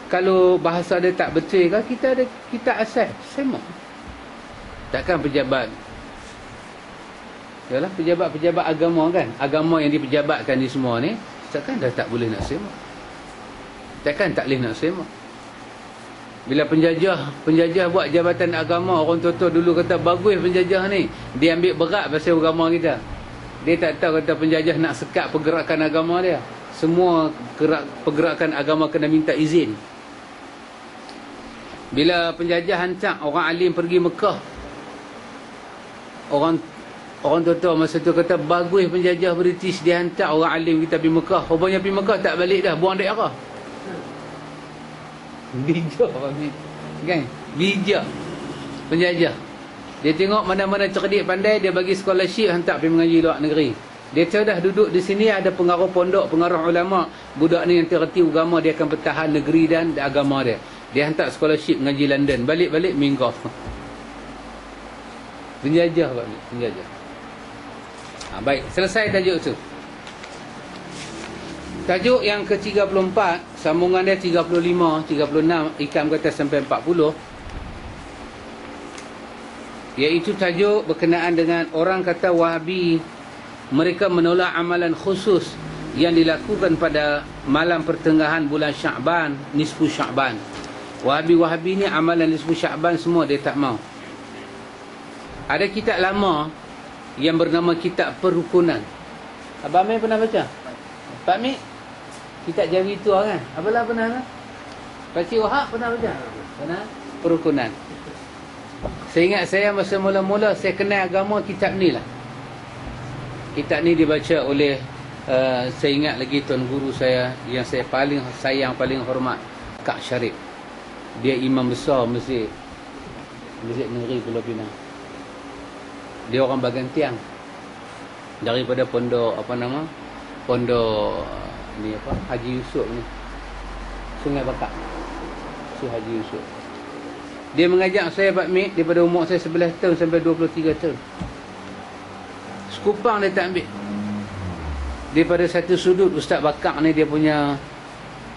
kalau bahasa dia tak betul kan, kita asal semak. Takkan pejabat, yalah pejabat-pejabat agama kan, agama yang dipejabatkan ni semua ni, Takkan dah tak boleh nak semak? Takkan tak boleh nak semak? Bila penjajah buat jabatan agama, orang tua-tua dulu kata bagus penjajah ni, dia ambil berat pasal agama kita. Dia tak tahu kata penjajah nak sekat pergerakan agama dia. Semua pergerakan agama kena minta izin. Bila penjajah hantar orang alim pergi Mekah, orang tua-tua masa tu kata bagus penjajah British dia hantar orang alim kita pergi Mekah. Rupanya pergi Mekah tak balik dah, buang daerah. Bijak kan? Bijak penjajah. Dia tengok mana-mana cerdik pandai, dia bagi scholarship, hantar pergi mengaji luar negeri. Dia tahu dah duduk di sini ada pengaruh pondok, pengaruh ulama, budak ni nanti reti agama, dia akan bertahan negeri dan agama dia. Dia hantar scholarship mengaji London, balik-balik minggu. Penjajah Pak, penjajah. Baik, selesai tajuk tu. Tajuk yang ke-34, sambungan dia 35, 36, Ikam kata sampai 40, iaitu tajuk berkenaan dengan orang kata Wahabi, mereka menolak amalan khusus yang dilakukan pada malam pertengahan bulan Sya'ban, nisfu Sya'ban. Wahabi ni amalan nisfu Sya'ban semua dia tak mau. Ada kitab lama yang bernama Kitab Perukunan. Abang Amir pernah baca? Pak Mik? Kitab Jawi tu kan? Apalah pernah kan? Pak Cik Wahab pernah baca? Pernah? Perukunan. Saya ingat saya masa mula-mula saya kenal agama kitab ni lah. Kitab ni dibaca oleh saya ingat lagi tuan guru saya yang saya paling sayang, paling hormat, Kak Syarif. Dia imam besar Masjid Negeri Pulau Pinang. Dia orang Bagan Tiang. Daripada pondok pondok ni Haji Yusof ni, Sungai Bakar, Haji Yusof. Dia mengajak saya Pak Mik daripada umur saya 11 tahun sampai 23 tahun. Sekupang dia tak ambil. Daripada satu sudut Ustaz Bakar ni dia punya,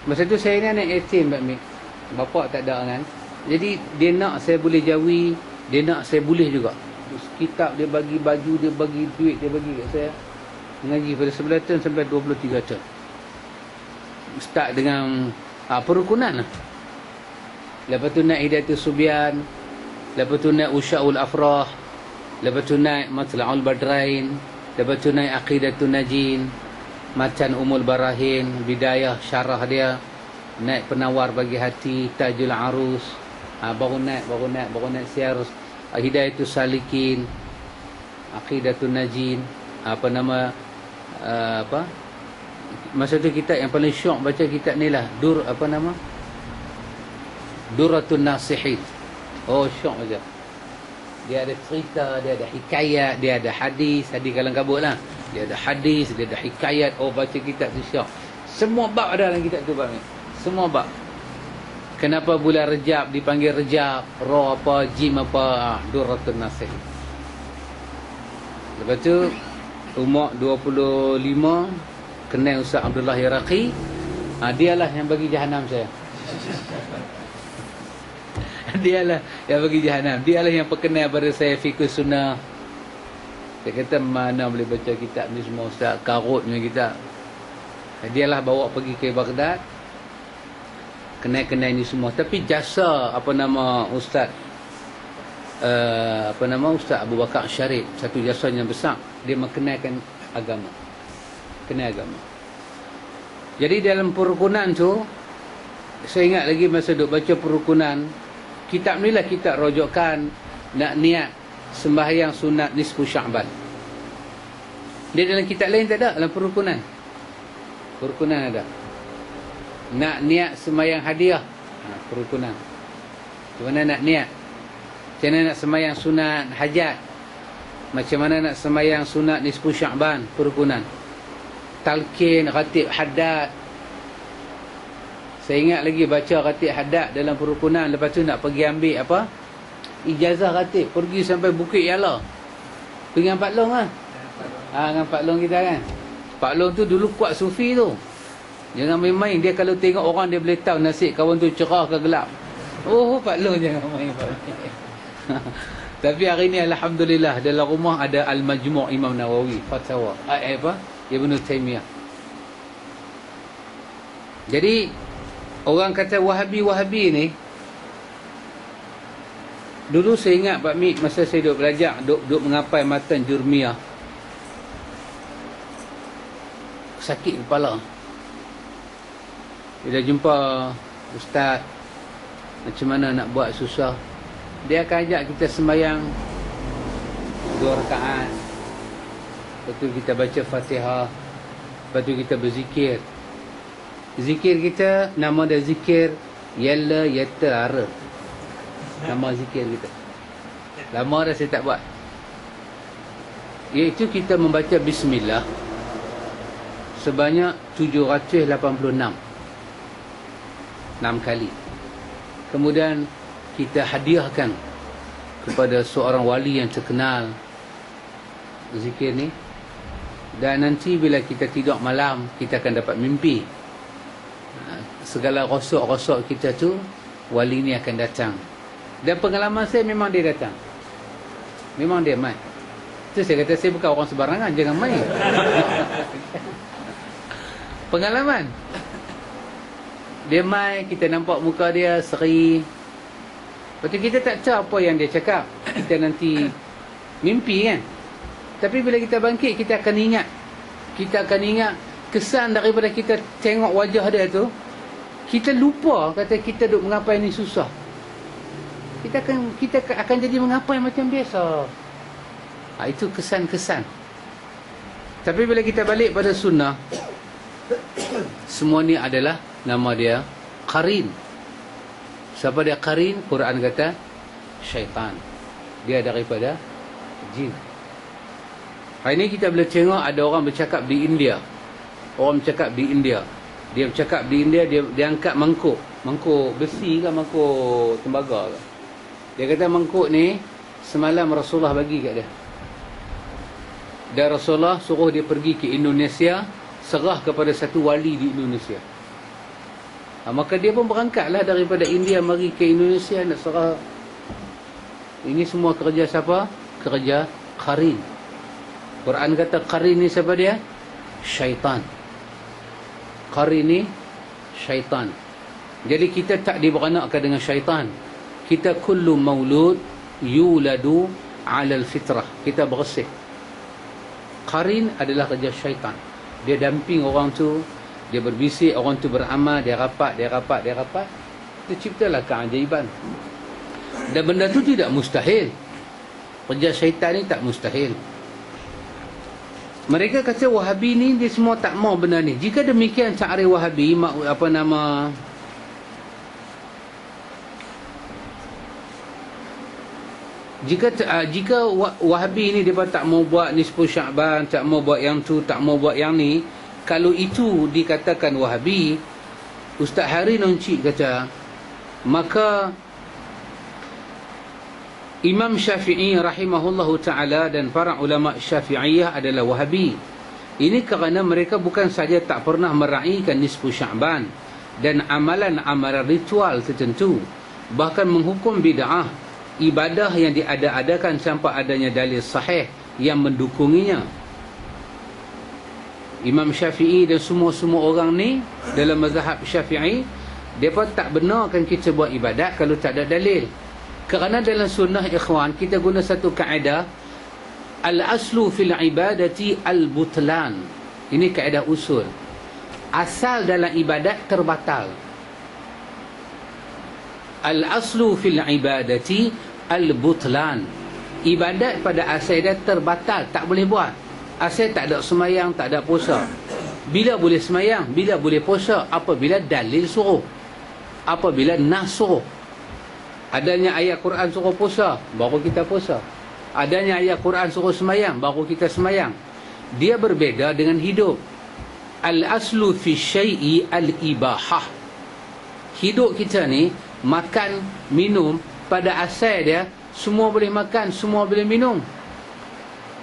masa tu saya ni anak 18 Pak Mik, bapak tak ada kan. Jadi dia nak saya boleh Jawi, dia nak saya boleh juga. Kitab dia bagi, baju dia bagi, duit dia bagi kat saya. Mengaji pada 11 tahun sampai 23 tahun. Start dengan perukunan lah. Lepas tu naik Hidayatul Subyan, lepas tu naik Usya'ul Afrah, lepas tu naik Matla'ul Badrain, lepas tu naik Aqidatul Najin, Matan Umul Barahin, Bidayah syarah dia, naik Penawar Bagi Hati, Tajul Arus, baru naik Syiar Hidayatul Salikin, Aqidatul Najin, masa tu kitab yang paling syok baca kitab ni lah, Durratun Nasihin. Oh, syok baca. Dia ada cerita, dia ada hikayat, dia ada hadis kalang kabut lah. Dia ada hadis, dia ada hikayat. Oh, baca kitab tu syok. Semua bab ada dalam kitab tu, Pak Mik. Semua bab. Kenapa bulan Rejab dipanggil Rejab, Ra apa, Jim apa, Durratun Nasihin. Lepas tu umur 25 kenal Ustaz Abdullah Iraqi. Dialah yang bagi jahanam saya. Dialah yang bagi jahanam. Dialah yang perkenal pada saya fiqh sunnah. Dia kata mana boleh baca kitab ni semua Ustaz, karut punya kitab. Dialah bawa pergi ke Baghdad, kenal-kenal ni semua. Tapi jasa Ustaz Ustaz Abu Bakar Syarif, satu jasa yang besar, dia mengenalkan agama. Kenal agama. Jadi dalam perukunan tu, saya ingat lagi masa duk baca perukunan, kitab ni lah kitab rojokan nak niat sembahyang sunat nisfu Sya'ban. Dia dalam kitab lain tak ada, dalam perukunan. Perukunan ada. Nak niat sembahyang hadiah, perukunan. Macam mana nak niat? Macam mana nak sembahyang sunat hajat? Macam mana nak sembahyang sunat nisfu Sya'ban, perukunan. Talqin, khatib haddad. Saya ingat lagi baca khatib haddad dalam perukunan. Lepas tu nak pergi ambil ijazah khatib. Pergi sampai Bukit Yala. Pergi dengan Pak Long lah. Dengan Pak Long kita kan. Pak Long tu dulu kuat sufi tu. Jangan main-main. Dia kalau tengok orang dia boleh tahu nasib kawan tu cerah ke gelap. Oh, Pak Long jangan main. Tapi hari ni alhamdulillah dalam rumah ada Al-Majmu' Imam Nawawi, fatwa. Ibn Taymiyah. Jadi orang kata Wahabi ni, dulu saya ingat Pak Mik masa saya duduk belajar, duduk mengapai matan Jurmiyah, sakit kepala bila jumpa ustaz, macam mana nak buat susah. Dia akan ajak kita sembahyang 2 rakaat, lepas tu kita baca Fatihah, lepas tu kita berzikir. Zikir kita, nama dia zikir Yalla Yattara, nama zikir kita. Lama dah saya tak buat. Iaitu kita membaca Bismillah sebanyak 786 6 kali. Kemudian kita hadiahkan kepada seorang wali yang terkenal zikir ni. Dan nanti bila kita tidur malam, kita akan dapat mimpi. Segala rosok-rosok kita tu, wali ni akan datang. Dan pengalaman saya memang dia datang. Memang dia main. Itu saya kata, saya bukan orang sembarangan, jangan main. Pengalaman. Dia main, kita nampak muka dia seri. Lepas tu kita tak tahu apa yang dia cakap. Kita nanti mimpi kan. Tapi bila kita bangkit, kita akan ingat. Kita akan ingat kesan daripada kita tengok wajah dia tu. Kita lupa kata kita duk mengapai ni susah. Kita akan jadi mengapai macam biasa. Itu kesan-kesan. Tapi bila kita balik pada sunnah, semua ni adalah nama dia qarin. Siapa dia qarin? Quran kata syaitan. Dia daripada jin. Hari ni kita boleh tengok ada orang bercakap di India. Orang bercakap di India. Dia bercakap di India, dia angkat mangkuk. Mangkuk besi ke mangkuk tembaga ke. Dia kata mangkuk ni semalam Rasulullah bagi kat dia. Dan Rasulullah suruh dia pergi ke Indonesia, serah kepada satu wali di Indonesia. Maka dia pun berangkatlah daripada India mari ke Indonesia nak serah. Ini semua kerja siapa? Kerja qarin. Quran kata qarin ni siapa dia? Syaitan. Qarin ni syaitan. Jadi kita tak diberanakkan dengan syaitan. Kita kullu maulud yuladu ala al-fitrah. Kita bersih. Qarin adalah kerja syaitan. Dia damping orang tu, dia berbisik, orang tu beramal, dia rapat. Itu ciptalah keajaiban. Dan benda tu tidak mustahil. Kerja syaitan ni tak mustahil. Mereka kata Wahabi ni dia semua tak mau benda ni. Jika demikian ta'rif Wahabi, jika Wahabi ni dia tak mau buat nisfu Sya'ban, tak mau buat yang tu, tak mau buat yang ni, kalau itu dikatakan Wahabi, Ustaz Hari Noncik kata, maka Imam Syafi'i rahimahullahu ta'ala dan para ulama Syafi'iyah adalah Wahabi. Ini kerana mereka bukan saja tak pernah meraihkan nisfu Sya'ban dan amalan-amalan ritual tertentu, bahkan menghukum bid'ah, ibadah yang diada-adakan tanpa adanya dalil sahih yang mendukunginya. Imam Syafi'i dan semua orang ni dalam mazhab Syafi'i, mereka tak benarkan kita buat ibadat kalau tak ada dalil. Kerana dalam sunnah ikhwan, kita guna satu kaedah, al-aslu fil ibadati al-butlan. Ini kaedah usul. Asal dalam ibadat terbatal. Al-aslu fil ibadati al-butlan. Ibadat pada asal dia terbatal, tak boleh buat. Asal tak ada semayang, tak ada puasa. Bila boleh semayang, bila boleh puasa? Apabila dalil suruh, apabila nas suruh. Adanya ayat Quran suruh puasa, baru kita puasa. Adanya ayat Quran suruh semayang, baru kita semayang. Dia berbeza dengan hidup. Al-aslu fi syai'i al-ibahah. Hidup kita ni, makan, minum, pada asal dia, semua boleh makan, semua boleh minum.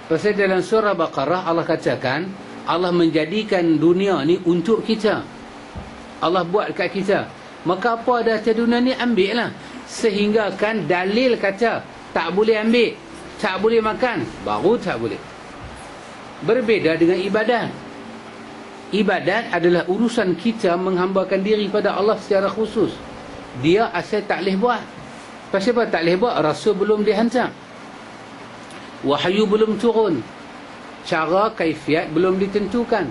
Pasal dalam surah Baqarah, Allah katakan, Allah menjadikan dunia ni untuk kita. Allah buat kat kita. Maka apa ada atas dunia ni, ambil lah. Sehingga kan dalil kata tak boleh ambil, tak boleh makan, baru tak boleh. Berbeza dengan ibadah. Ibadat adalah urusan kita menghambakan diri pada Allah secara khusus. Dia asal tak boleh buat. Pasal apa tak boleh buat? Rasul belum dihantar, wahyu belum turun, cara kaifiat belum ditentukan,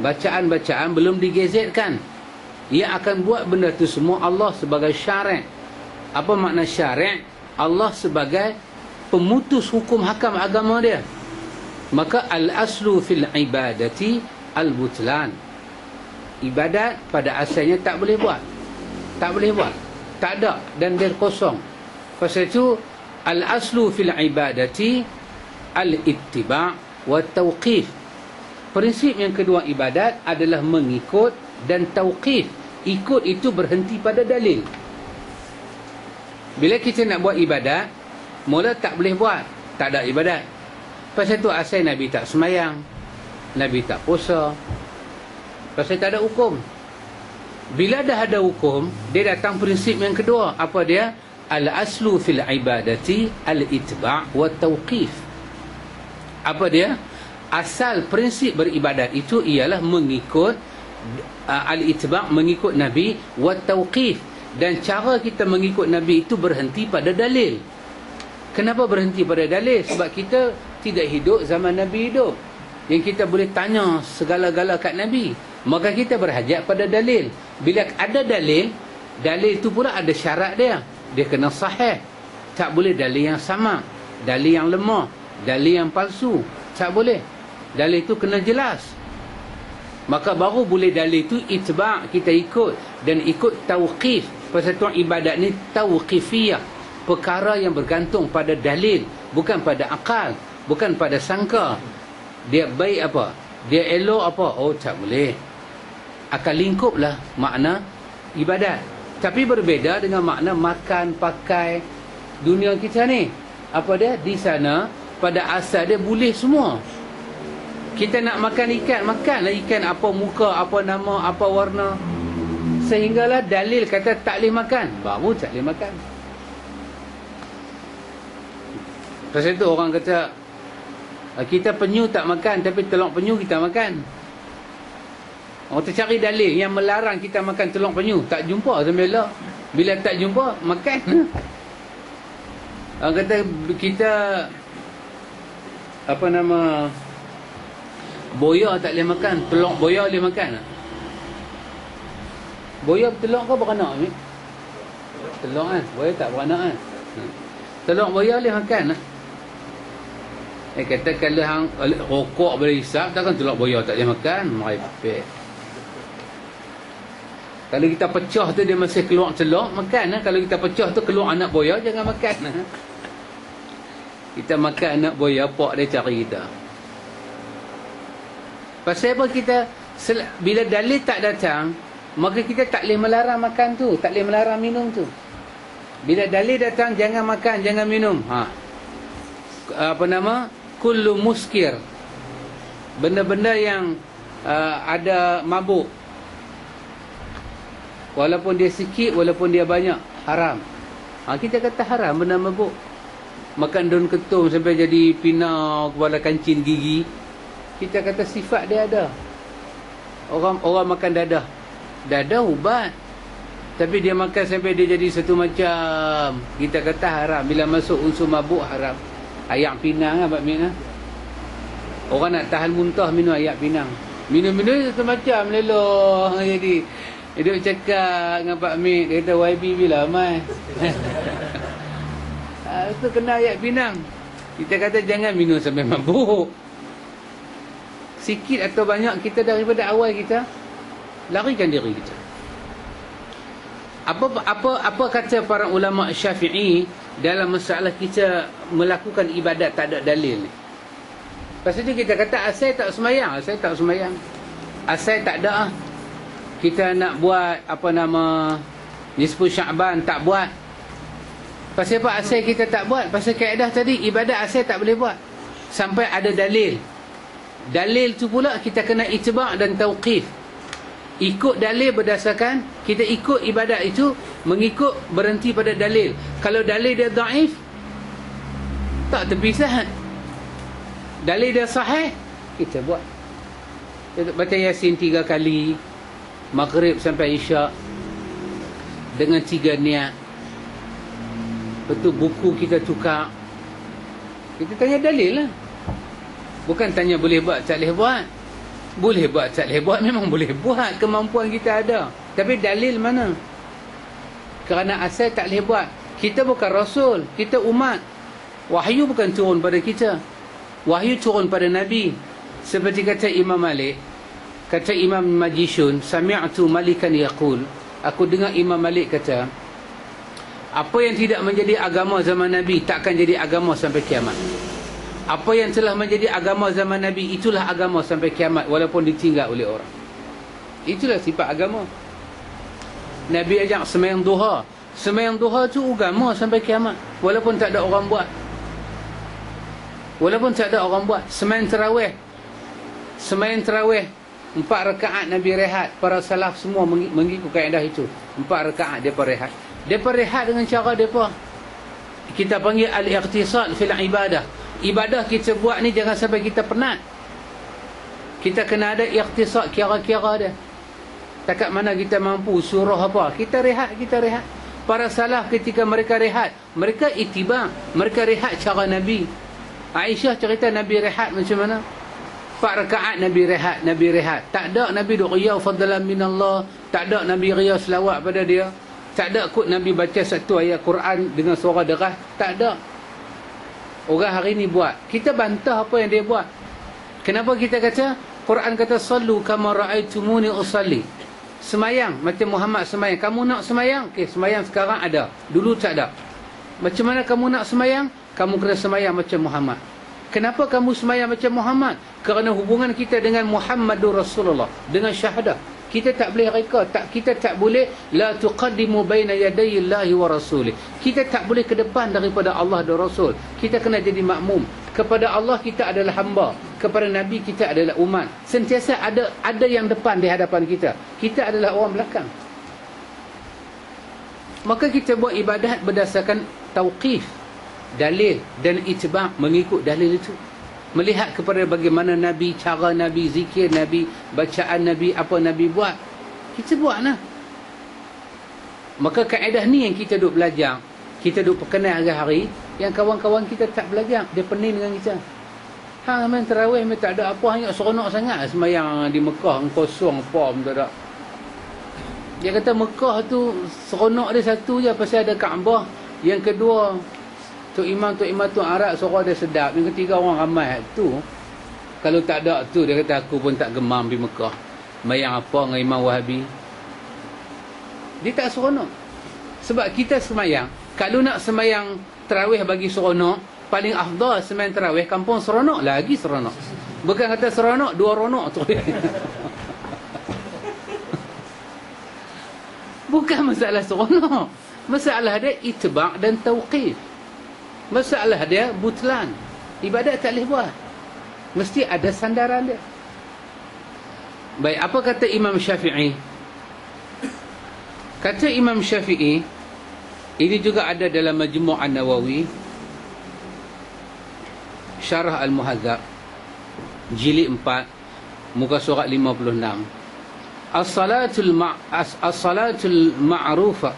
bacaan-bacaan belum digezetkan. Ia akan buat benda tu semua Allah sebagai syarik. Apa makna syarik? Allah sebagai pemutus hukum hakam agama dia. Maka al-aslu fil ibadati al-butlan. Ibadat pada asalnya tak boleh buat. Tak boleh buat. Tak ada. Dan dia kosong. Pasal itu al-aslu fil ibadati al-ittiba' wa tawqif. Prinsip yang kedua ibadat adalah mengikut dan tawqif. Ikut itu berhenti pada dalil. Bila kita nak buat ibadat, mula tak boleh buat, tak ada ibadat. Pasal tu asal Nabi tak semayang, Nabi tak puasa. Pasal tak ada hukum. Bila dah ada hukum, dia datang prinsip yang kedua. Apa dia? Al-aslu fil ibadati al-itba' wa tawqif. Apa dia? Asal prinsip beribadat itu ialah mengikut al-itba', mengikut Nabi, wa tawqif. Dan cara kita mengikut Nabi itu berhenti pada dalil. Kenapa berhenti pada dalil? Sebab kita tidak hidup zaman Nabi hidup, yang kita boleh tanya segala-gala kat Nabi. Maka kita berhajat pada dalil. Bila ada dalil, dalil itu pula ada syarat dia. Dia kena sahih. Tak boleh dalil yang sama, dalil yang lemah, dalil yang palsu. Tak boleh. Dalil itu kena jelas. Maka baru boleh dalil itu itba', kita ikut. Dan ikut tawqif. Pasal tu ibadat ni tawqifiyah, perkara yang bergantung pada dalil, bukan pada akal, bukan pada sangka. Dia baik apa, dia elok apa, oh tak boleh. Akan lingkuplah makna ibadat. Tapi berbeza dengan makna makan, pakai dunia kita ni. Apa dia? Di sana pada asal dia boleh semua. Kita nak makan ikan, makanlah ikan, apa muka, apa nama, apa warna. Sehinggalah dalil kata tak boleh makan, baru tak boleh makan. Pasal itu orang kata kita penyu tak makan, tapi telur penyu kita makan. Orang tercari dalil yang melarang kita makan telur penyu, tak jumpa sampai lah. Bila tak jumpa, makan. Orang kata kita apa nama, boya tak boleh makan, telur boya boleh makan. Boya telur kau beranak ni? Telur kan? Boya tak beranak kan? Telur boya boleh makan lah. Kata kalau hang rokok boleh hisap, takkan telur boya tak boleh makan? Merepek. Kalau kita pecah tu dia masih keluar telur, makan lah. Kalau kita pecah tu keluar anak boya, jangan makan lah. Kita makan anak boya, pak dia cari kita. Pasal apa kita, bila dalil tak datang, maka kita tak boleh melarang makan tu, tak boleh melarang minum tu. Bila dalil datang, jangan makan, jangan minum. Apa nama? Kullu muskir. Benda-benda yang ada mabuk. Walaupun dia sikit, walaupun dia banyak, haram. Kita kata haram benda mabuk. Makan daun ketum sampai jadi pinau kepala kancing gigi, kita kata sifat dia ada. Orang makan dadah, dadah ubat, tapi dia makan sampai dia jadi satu macam, kita kata haram. Bila masuk unsur mabuk, haram. Ayak pinang lah Pak Min. Orang nak tahan muntah minum ayak pinang. Minum-minum satu macam leloh. Jadi hidup cakap dengan Pak Min, dia kata YB bila mai. Itu kena ayak pinang. Kita kata jangan minum sampai mabuk. Sikit atau banyak, kita daripada awal kita larikan diri kita. Apa kata para ulama Syafi'i dalam masalah kita melakukan ibadat tak ada dalil ni? Pasal tu kita kata asal tak semayang, asal tak semayang, asal tak ada. Kita nak buat apa nama Nisfu Sya'ban, tak buat. Pasal apa asal kita tak buat? Pasal kaedah tadi, ibadat asal tak boleh buat sampai ada dalil. Dalil tu pula kita kena itba' dan tawqif. Ikut dalil berdasarkan, kita ikut ibadat itu mengikut, berhenti pada dalil. Kalau dalil dia dhaif, tak terpisah. Dalil dia sahih, kita buat. Baca Yasin 3 kali, Maghrib sampai Isyak, dengan 3 niat. Betul, buku kita tukar. Kita tanya dalil lah. Bukan tanya boleh buat tak boleh buat. Boleh buat tak boleh buat, memang boleh buat. Kemampuan kita ada. Tapi dalil mana? Kerana asal tak boleh buat. Kita bukan Rasul, kita umat. Wahyu bukan turun pada kita. Wahyu turun pada Nabi. Seperti kata Imam Malik, kata Imam Majishun, sami'tu malikan yaqul, aku dengar Imam Malik kata, apa yang tidak menjadi agama zaman Nabi takkan jadi agama sampai kiamat. Apa yang telah menjadi agama zaman Nabi, itulah agama sampai kiamat, walaupun ditinggal oleh orang. Itulah sifat agama. Nabi ajak sembahyang duha. Sembahyang duha tu agama sampai kiamat, walaupun tak ada orang buat. Walaupun tak ada orang buat. Sembahyang tarawih, sembahyang tarawih 4 rakaat Nabi rehat. Para salaf semua mengikut kaedah itu. 4 rakaat depa rehat. Depa rehat dengan cara depa. Kita panggil al-iqtisad fil ibadah. Ibadah kita buat ni jangan sampai kita penat. Kita kena ada iqtisad, kira-kira dia. Takat mana kita mampu suruh apa, kita rehat, kita rehat. Para salaf ketika mereka rehat, mereka ittiba, mereka rehat cara Nabi. Aisyah cerita Nabi rehat macam mana? 4 rakaat Nabi rehat, Nabi rehat. Tak ada Nabi duk riyau fadlan minallah, tak ada Nabi riyau selawat pada dia. Tak ada kot Nabi baca satu ayat Quran dengan suara deras, tak ada. Orang hari ni buat, kita bantah apa yang dia buat. Kenapa kita kata Quran kata sallu kama raaitumuni usalli. Semayang macam Muhammad semayang. Kamu nak semayang? Okey, semayang sekarang ada. Dulu tak ada. Macam mana kamu nak semayang? Kamu kena semayang macam Muhammad. Kenapa kamu semayang macam Muhammad? Kerana hubungan kita dengan Muhammadur Rasulullah, dengan syahadah. Kita tak boleh reka, kita tak boleh la tuqaddimu baina yadayillahi wa rasulih. Kita tak boleh ke depan daripada Allah dan Rasul. Kita kena jadi makmum. Kepada Allah kita adalah hamba, kepada Nabi kita adalah umat. Sentiasa ada yang depan di hadapan kita. Kita adalah orang belakang. Maka kita buat ibadat berdasarkan tauqif, dalil dan ittiba', mengikut dalil itu. Melihat kepada bagaimana Nabi, cara Nabi, zikir Nabi, bacaan Nabi, apa Nabi buat, kita buatlah. Maka kaedah ni yang kita duk belajar, kita duk perkenal hari-hari, yang kawan-kawan kita tak belajar, dia pening dengan kita. Hang main tarawih main tak ada apa, hanya seronok sangat sembahyang di Mekah, kosong apa pun tak ada. Dia kata Mekah tu seronok dia satu je pasal ada Kaabah. Yang kedua, Tok Imam tu Arab suara dia sedap. Yang ketiga orang ramai tu. Kalau tak ada tu, dia kata aku pun tak gemam di Mekah. Mayang apa dengan Imam Wahabi? Dia tak seronok. Sebab kita semayang, kalau nak semayang tarawih bagi seronok, paling afdal semayang tarawih kampung seronok, lagi seronok. Bukan kata seronok, 2 ronok tu. Bukan masalah seronok. Masalah dia itba' dan tauqif. Masalah dia butlan. Ibadat tak boleh buat. Mesti ada sandaran dia. Baik, apa kata Imam Syafi'i? Kata Imam Syafi'i, ini juga ada dalam Majmu' An-Nawawi, Syarah Al-Muhadzab, jilid 4, muka surat 56. As-salatul ma'rufah,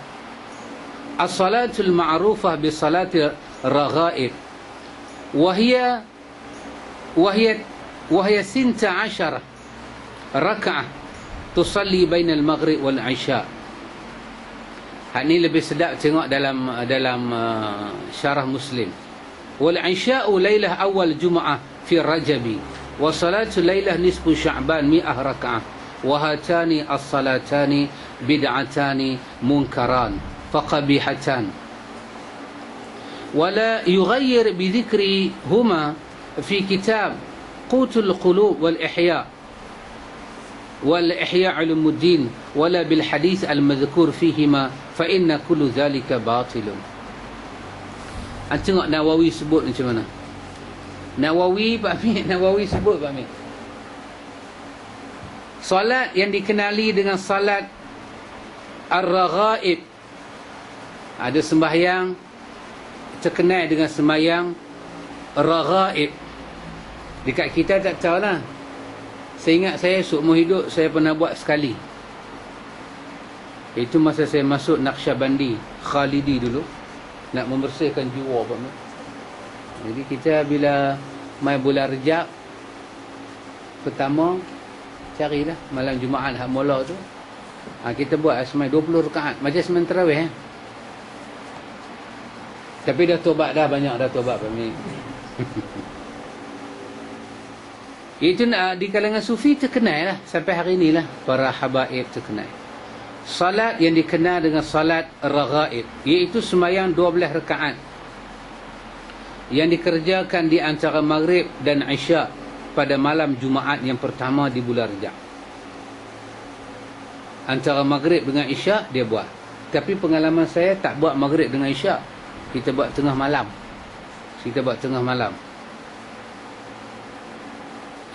as-salatul ma'rufah bi salati raghaib, wahia 16 raka'ah tusalli bainal maghrib wal isya. Hak ni lebih sedap tengok dalam syarah Muslim. Wal isya'u lailah awal Jum'ah fi Rajabi, wa salatu lailah nisfu Sya'ban 100 raka'ah. Wa hatani as-salatani bid'atani munkaran faqabihatan. Wala yughayyir bi dhikri huma fi kitab Qutul Qulub wal Ihya wal Ihya Ulumuddin wala bil hadith al madhkur fihima fa inna kullu dhalika batilun. Tengok Nawawi sebut macam mana. Nawawi sebut Pak Amir. Salat yang dikenali dengan salat ar-raghaib, ada sembahyang terkenal dengan sembahyang raghaib. Dekat kita tak tahulah Saya ingat saya seumur hidup saya pernah buat sekali. Itu masa saya masuk Naqsyabandi Khalidi dulu, nak membersihkan jiwa apa ni. Jadi kita bila mai bulan Rejab pertama, carilah malam Jumaat hak mula tu, kita buat semai 20 rakaat macam sembahyang tarawih. Tapi dah tobat dah, banyak dah tobat kami. Itu di kalangan sufi terkenal lah sampai hari inilah, para habaib terkenal. Salat yang dikenal dengan salat raghaib, iaitu sembahyang 12 rakaat yang dikerjakan di antara maghrib dan isyak pada malam Jumaat yang pertama di bulan Rejab. Antara maghrib dengan isyak dia buat. Tapi pengalaman saya tak buat maghrib dengan isyak, kita buat tengah malam. Kita buat tengah malam.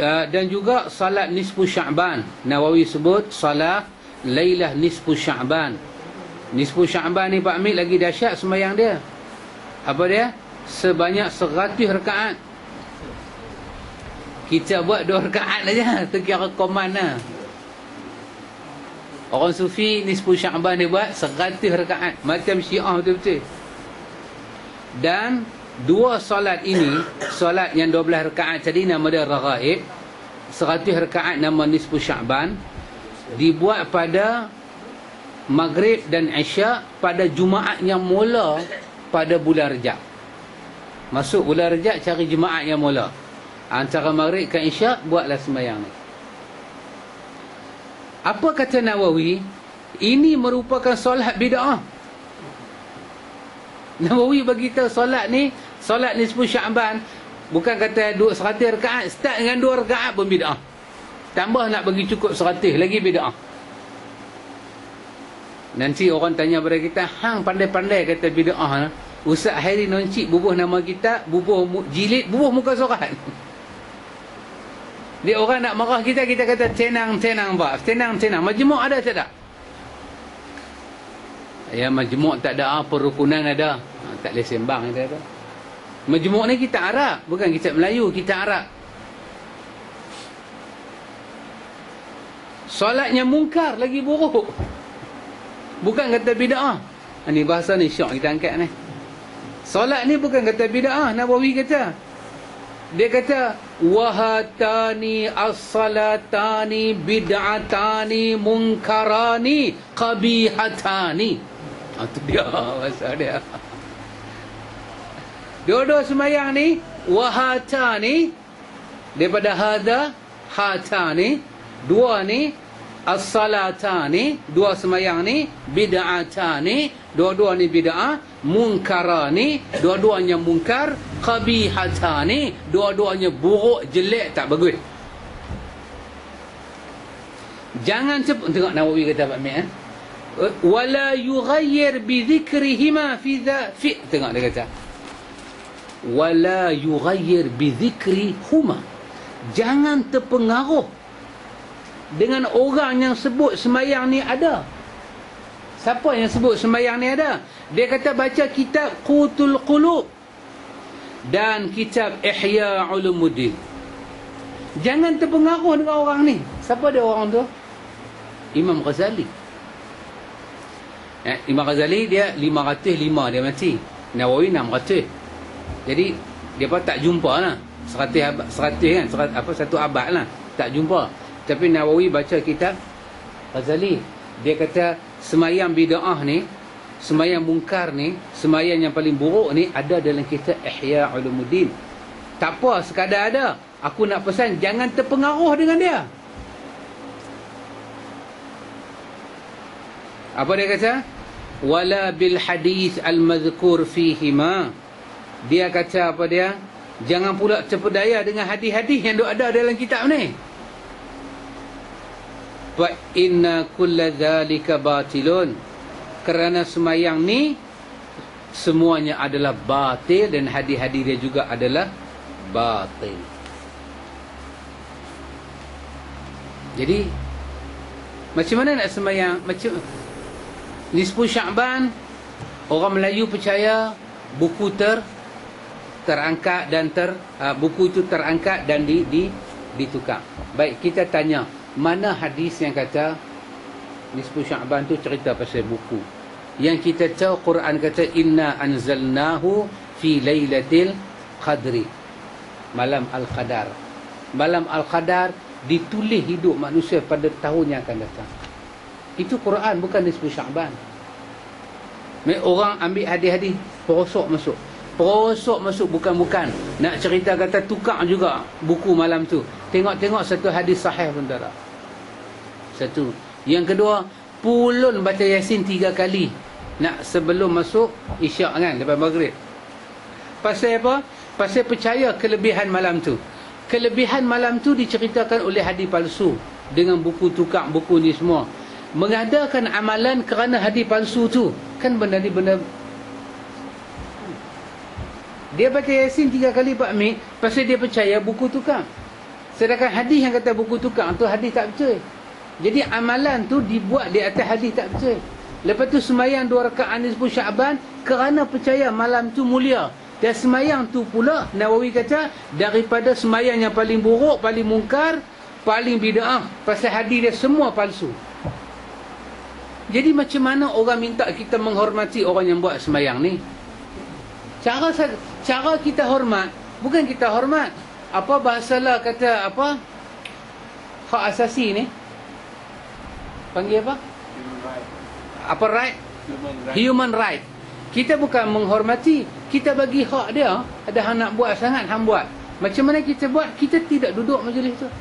Dan juga salat nisfu Sya'ban. Nawawi sebut salat Lailah nisfu Sya'ban. Nisfu Sya'ban ni Pak Amir lagi dahsyat sembahyang dia. Apa dia? Sebanyak 100 rakaat. Kita buat 2 rakaat saja, terkira koman lah. Orang sufi nisfu Sya'ban dia buat 100 rakaat, macam Syiah betul-betul. Dan dua solat ini, solat yang 12 rakaat tadi nama dia raghaib, 100 rakaat nama nisfu Sya'ban, dibuat pada maghrib dan isyak pada Jumaat yang mula pada bulan Rejab. Masuk bulan Rejab cari Jumaat yang mula, antara maghrib ke isyak buatlah sembahyang ni. Apa kata Nawawi? Ini merupakan solat bid'ah. Nawawi bagi tahu solat ni, solat nisfu Sya'ban, bukan kata 100 rakaat, start dengan 2 rakaat pun bid'ah. Tambah nak bagi cukup 100 lagi bid'ah. Nanti orang tanya pada kita, hang pandai-pandai kata bid'ah. Ustaz Hairi Noncik bubuh nama kita, bubuh jilid, bubuh muka surat. Dia orang nak marah kita, kita kata tenang pak, tenang. Majmuk ada tak tak? Ya, majmuk tak ada, perukunan ada. Tak boleh sembang kita kata. Majmuk ni kita Arab, bukan kita Melayu, kita Arab. Solatnya mungkar lagi buruk. Bukan kata bid'ah. Ini bahasa ni syok kita angkat ni. Solat ni bukan kata bid'ah, Nawawi kata. Dia kata wahatani as-salatani bid'atani munkarani qabihatani. Itu dia bahasa dia. Dua-dua sembahyang ni wahatani daripada hada hatani, dua ni as-salatani, dua sembahyang ni bid'atani, dua-dua ni bid'ah, munkarani, dua-duanya mungkar, qabihatani, dua-duanya buruk, jelek, tak bagus. Jangan cepat, tengok Nawawi kata Pak Mek, wala yughayyir bi dhikrihima fi tengok dia kata wala yughayyir bi dhikrihuma, jangan terpengaruh dengan orang yang sebut sembahyang ni ada. Siapa yang sebut sembahyang ni ada? Dia kata baca kitab Qutul Qulub dan kitab Ihya Ulumuddin. Jangan terpengaruh dengan orang ni. Siapa dia orang tu? Imam Ghazali. Imam Ghazali dia 505 dia mati. Nawawi 600. Jadi dia pun tak jumpa lah. 100 kan, satu abad lah tak jumpa. Tapi Nawawi baca kitab Ghazali, dia kata sembahyang bid'ah ni, sembahyang mungkar ni, sembahyang yang paling buruk ni ada dalam kitab Ihya Ulumuddin. Tak apa sekadar ada, aku nak pesan jangan terpengaruh dengan dia. Apa dia kata? Wala bil hadis al madhkur fihima. Dia kata apa dia? Jangan pula terpedaya dengan hadis-hadis yang ada dalam kitab ni. Wa inna kulla dhalika batilun, kerana sembahyang ni semuanya adalah batil dan hadis-hadis dia juga adalah batil. Jadi macam mana nak sembahyang? Macam nisfu Sya'ban, orang Melayu percaya buku terangkat dan buku itu terangkat dan ditukar. Baik, kita tanya, mana hadis yang kata nisfu Sya'ban tu cerita pasal buku? Yang kita tahu Quran kata inna anzalnahu fi lailatul qadri, malam al-qadar. Malam al-qadar ditulis hidup manusia pada tahun yang akan datang. Itu Quran, bukan nisfu Sya'ban. Orang ambil hadis-hadis perosok masuk bukan-bukan nak cerita kata tukar juga buku malam tu. Tengok satu hadis sahih pun tak ada. Satu. Yang kedua, pulun baca Yasin 3 kali nak sebelum masuk Isyak kan, lepas maghrib. Pasal apa? Pasal percaya kelebihan malam tu. Kelebihan malam tu diceritakan oleh hadis palsu dengan buku tukar, buku ni semua. Mengadakan amalan kerana hadis palsu tu kan benda ni benda. Dia baca Yasin 3 kali Pak Amir pasal dia percaya buku tukar. Sedangkan hadis yang kata buku tukar tu hadis tak betul. Jadi amalan tu dibuat di atas hadis tak betul. Lepas tu sembahyang 2 rakaat nisfu Sya'ban kerana percaya malam tu mulia. Dan sembahyang tu pula Nawawi kata daripada sembahyang yang paling buruk, paling mungkar, paling bid'ah. Pasal hadis dia semua palsu. Jadi macam mana orang minta kita menghormati orang yang buat sembahyang ni? Cara kita hormat, bukan kita hormat. Apa bahasalah kata apa? Hak asasi ni. Panggil apa? Apa right? Human right. Kita bukan menghormati, kita bagi hak dia. Ada hang nak buat sangat, hang buat. Macam mana kita buat? Kita tidak duduk majlis tu.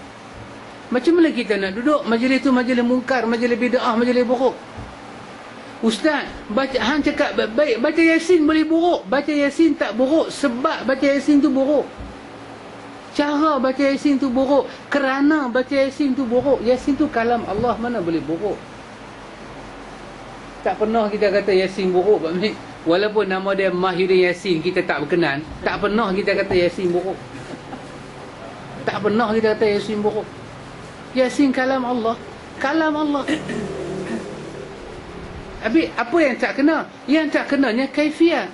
Macam mana kita nak duduk majlis tu, majlis mungkar, majlis bid'ah, majlis buruk? Ustaz, hang cakap baik, baca Yasin boleh buruk. Baca Yasin tak buruk sebab baca Yasin tu buruk. Cara baca Yasin tu buruk kerana baca Yasin tu buruk. Yasin tu kalam Allah, mana boleh buruk? Tak pernah kita kata Yasin buruk, Pak Mek. Walaupun nama dia Mahyudin Yasin, kita tak berkenan. Tak pernah kita kata Yasin buruk. Tak pernah kita kata Yasin buruk. Yasin kalam Allah. Kalam Allah. Habis apa yang tak kena? Yang tak kenanya kaifiat.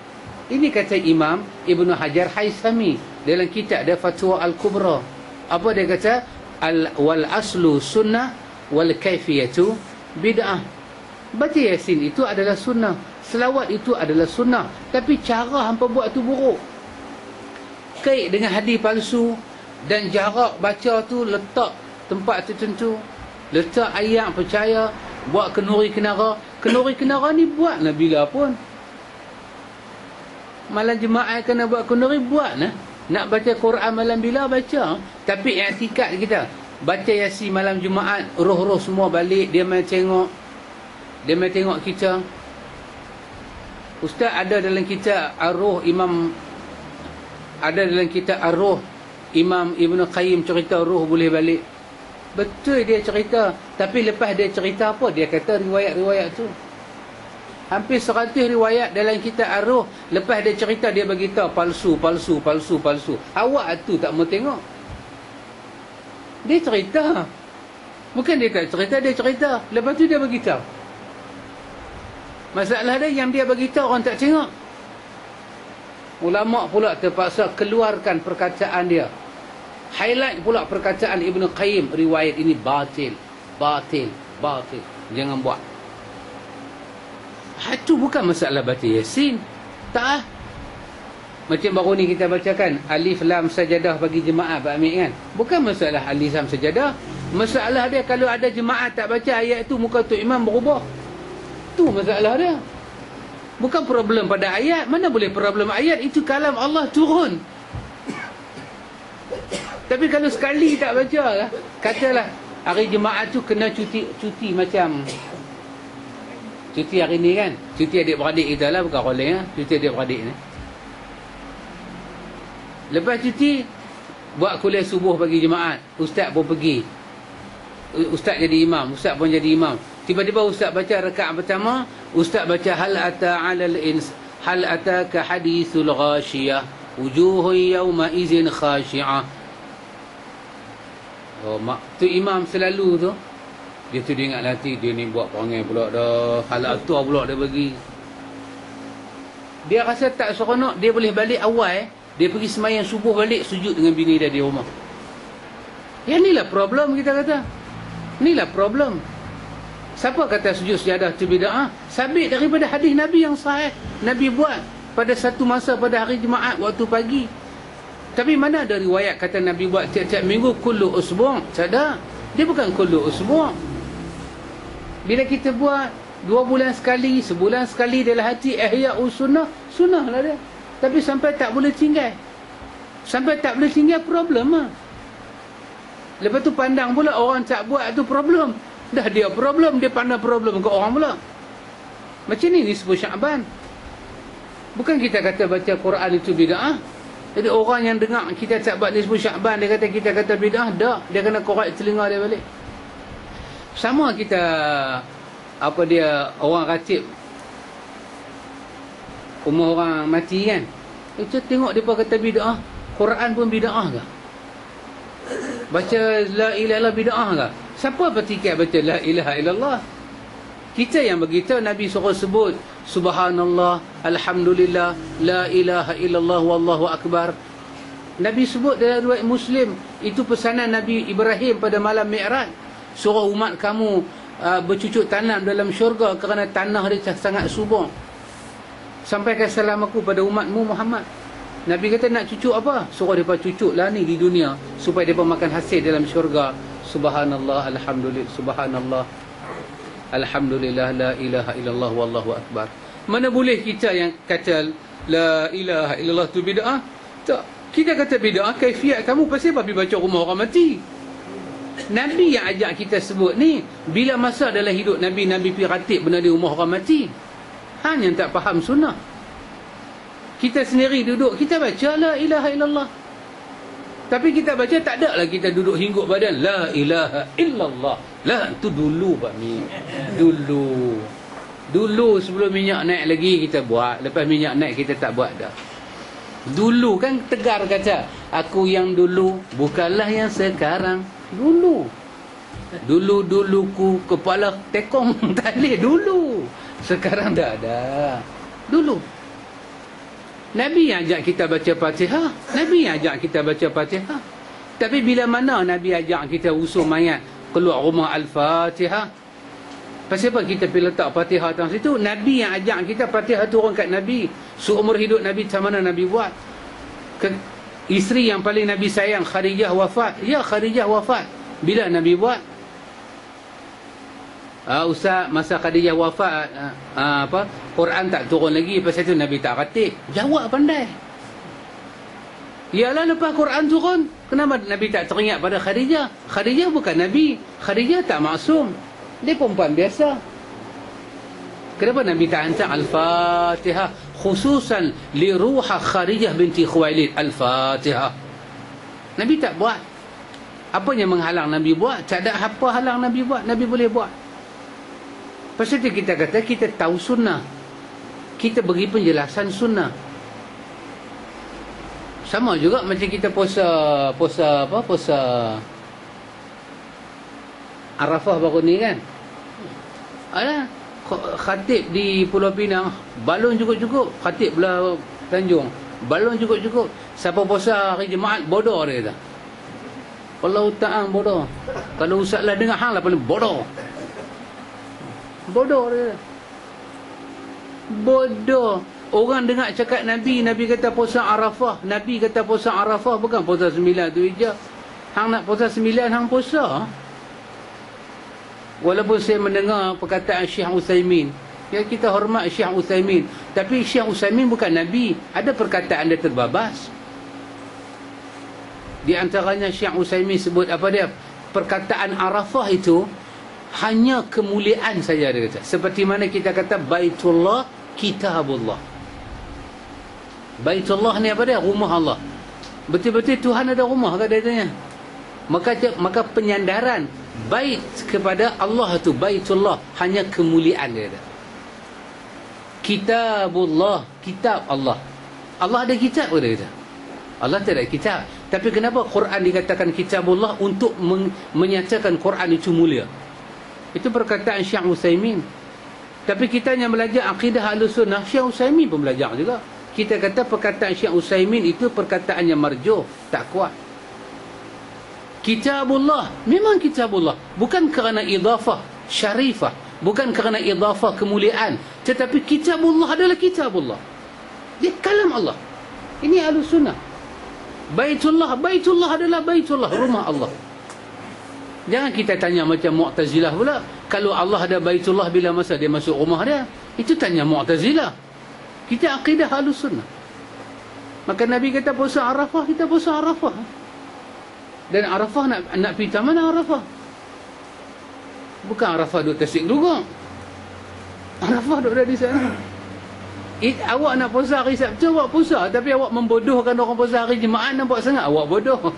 Ini kata Imam Ibn Hajar Haythami dalam kitab dia Fatwa Al-Kubra. Apa dia kata? Wal aslu sunnah wal kaifiyatu bid'ah. Baca Yasin itu adalah sunnah, selawat itu adalah sunnah, tapi cara hampa buat tu buruk. Kait dengan hadis palsu dan jarak baca tu letak tempat tertentu, letak ayat percaya, buat kenuri kenara. Kenuri kenara ni buatlah bila pun. Malam jemaah kena buat kenuri, buatlah. Nak baca Quran malam bila, baca. Tapi i'tikad kita, baca Yasin malam Jumaat, roh-roh semua balik, dia main tengok. Dia main tengok kita. Ustaz ada dalam kitab Ar-Ruh Imam Ibn Qayyim cerita roh boleh balik. Betul dia cerita. Tapi lepas dia cerita apa? Dia kata riwayat-riwayat tu. Hampir 100 riwayat dalam kitab Ar-Ruh. Lepas dia cerita, dia beritahu palsu. Awak tu tak mau tengok. Dia cerita. Bukan dia tak cerita, dia cerita. Lepas tu dia beritahu. Masalah dia yang dia beritahu orang tak tengok. Ulama pula terpaksa keluarkan perkataan dia. Highlight pula perkataan Ibn Qayyim, riwayat ini batil. Jangan buat. Itu bukan masalah baca Yasin. Tak. Macam baru ni kita bacakan Alif Lam Sajadah bagi jemaah, Pak Amir kan. Bukan masalah Alif Lam Sajadah. Masalah dia kalau ada jemaah tak baca ayat itu, muka tu imam berubah. Tu masalah dia. Bukan problem pada ayat. Mana boleh problem ayat? Itu kalam Allah turun. Tapi kalau sekali tak baca lah, katalah hari jemaah tu kena cuti macam cuti hari ni kan, cuti adik-beradik kita lah, bukan rolling lah, cuti adik-beradik ni. Lepas cuti buat kuliah subuh bagi jemaah, ustaz pun pergi, ustaz jadi imam, ustaz pun jadi imam. Tiba-tiba ustaz baca rakaat pertama, ustaz baca hal ataka hadithul ghashiyah wujuhun yawma izin khashi'ah. Oh, tu imam selalu tu dia tu dia ingat nanti dia ni buat perangai pula dah, hal atua pula dia bagi. Dia rasa tak seronok, dia boleh balik awal, dia pergi sembahyang subuh balik sujud dengan bini dia di rumah. Ya inilah problem kita kata. Inilah problem. Siapa kata sujud sejadah itu bid'ah? Sabit daripada hadis Nabi yang sahih. Nabi buat pada satu masa pada hari Jumaat waktu pagi. Tapi mana ada riwayat kata Nabi buat tiap-tiap minggu kullu usbu'? Tak ada. Dia bukan kullu usbu'. Bila kita buat 2 bulan sekali, sebulan sekali dalam hati ihya'us sunnah, sunnah lah dia. Tapi sampai tak boleh tinggal. Sampai tak boleh tinggal, problem lah. Lepas tu pandang pula orang tak buat tu problem. Dah dia problem, dia pandang problem ke orang pula. Macam ni disebut Sya'ban. Bukan kita kata baca Quran itu bid'ah. Jadi orang yang dengar kita tak buat disebut Sya'ban, dia kata kita kata bid'ah, dah. Dia kena korek telinga dia balik. Sama kita, apa dia, orang ratib umur orang mati kan. Kita tengok dia kata bid'ah. Quran pun bid'ah ke? Baca la ilaha illallah bid'ah ke? Siapa bertikai baca la ilaha illallah? Kita yang begitu. Nabi suruh sebut subhanallah, alhamdulillah, la ilaha illallah, wallahu akbar. Nabi sebut dalam riwayat Muslim. Itu pesanan Nabi Ibrahim pada malam Mi'raj. Suruh umat kamu bercucuk tanam dalam syurga kerana tanah dia sangat subur. Sampaikan salam aku pada umatmu Muhammad. Nabi kata nak cucuk apa? Suruh mereka cucuk lah ni di dunia supaya mereka makan hasil dalam syurga. Subhanallah, alhamdulillah, subhanallah, alhamdulillah, la ilaha illallah, wallahu akbar. Mana boleh kita yang kata la ilaha illallah tu bid'ah? Tak. Kita kata bid'ah kaifiat kamu pasal apa baca rumah orang mati. Nabi yang ajak kita sebut ni. Bila masa dalam hidup Nabi, Nabi pergi ratib benda di rumah orang mati. Hanya tak faham sunnah. Kita sendiri duduk, kita baca la ilaha illallah. Tapi kita baca tak ada lah kita duduk hingguk badan la ilaha illallah. La, tu dulu Pak Mi. Dulu sebelum minyak naik lagi kita buat. Lepas minyak naik kita tak buat dah. Dulu kan tegar kata, aku yang dulu bukanlah yang sekarang. Duluku kepala tekong tali dulu. Sekarang dah ada. Dulu Nabi yang ajak kita baca Fatihah. Nabi yang ajak kita baca Fatihah. Tapi bila mana Nabi ajak kita usul mayat keluar rumah Al-Fatihah? Pasal apa kita pergi letak Fatihah atas situ? Nabi yang ajak kita, Fatihah turun kat Nabi. Seumur hidup Nabi macam mana Nabi buat? Isteri yang paling Nabi sayang, Khadijah wafat. Ya, Khadijah wafat. Bila Nabi buat? Ustaz, masa Khadijah wafat Quran tak turun lagi. Pasal tu Nabi tak ratib. Jawab pandai. Yalah lepas Quran turun, kenapa Nabi tak teringat pada Khadijah? Khadijah bukan Nabi. Khadijah tak maksum. Dia perempuan biasa. Kenapa Nabi tak hantar Al-Fatihah khususan li ruha Khadijah binti Khuwailid? Al-Fatihah Nabi tak buat. Apa yang menghalang Nabi buat? Tak ada apa halang Nabi buat. Nabi boleh buat. Pasal itu kita kata kita tahu sunnah, kita beri penjelasan sunnah. Sama juga macam kita puasa Arafah baru ni kan. Ada khatib di Pulau Pinang, balon cukup-cukup. Khatib belah Tanjung, balon cukup-cukup. Siapa puasa hari Jumaat bodoh dia kata. Allah Ta'ala bodoh. Kalau ustaz lah dengar hang lah paling bodoh. Bodoh dia. Bodoh. Orang dengar cakap Nabi, Nabi kata puasa Arafah. Nabi kata puasa Arafah, bukan puasa 9 tu je. Hang nak puasa 9, hang puasa. Walaupun saya mendengar perkataan Syekh Utsaimin, ya kita hormat Syekh Utsaimin, tapi Syekh Utsaimin bukan Nabi. Ada perkataan dia terbabas. Di antaranya Syekh Utsaimin sebut apa dia? Perkataan Arafah itu hanya kemuliaan saja dia kata. Seperti mana kita kata Baitullah, Kitabullah. Baitullah ni apa dia? Rumah Allah. Betul-betul Tuhan ada rumah katanya. Maka penyandaran bait kepada Allah tu Baitullah hanya kemuliaan dia. Kitabullah, kitab Allah. Allah ada kitab ke dia kata? Allah tak ada kitab. Tapi kenapa Quran dikatakan Kitabullah? Untuk menyatakan Quran itu mulia. Itu perkataan Syekh Utsaimin. Tapi kita yang belajar akidah Ahlussunnah, Syekh Utsaimin pun belajar juga. Kita kata perkataan Syekh Utsaimin itu perkataan yang marjuh, tak kuat. Kitabullah, memang kitabullah, bukan kerana idafah syarifah, bukan kerana idafah kemuliaan, tetapi kitabullah adalah kitabullah. Dia kalam Allah. Ini Ahlus Sunnah. Baitullah, Baitullah adalah Baitullah, rumah Allah. Jangan kita tanya macam Mu'tazilah pula, kalau Allah ada Baitullah, bila masa dia masuk rumah dia? Itu tanya Mu'tazilah. Kita akidah Ahlus Sunnah. Maka Nabi kata puasa Arafah, kita puasa Arafah. Dan Arafah nak pergi mana Arafah? Bukan Arafah duduk Tasik Lugong. Arafah duduk di sana. Awak nak puasa hari Sabtu, awak puasa. Tapi awak membodohkan orang puasa hari Jumaat, nampak sangat awak bodoh.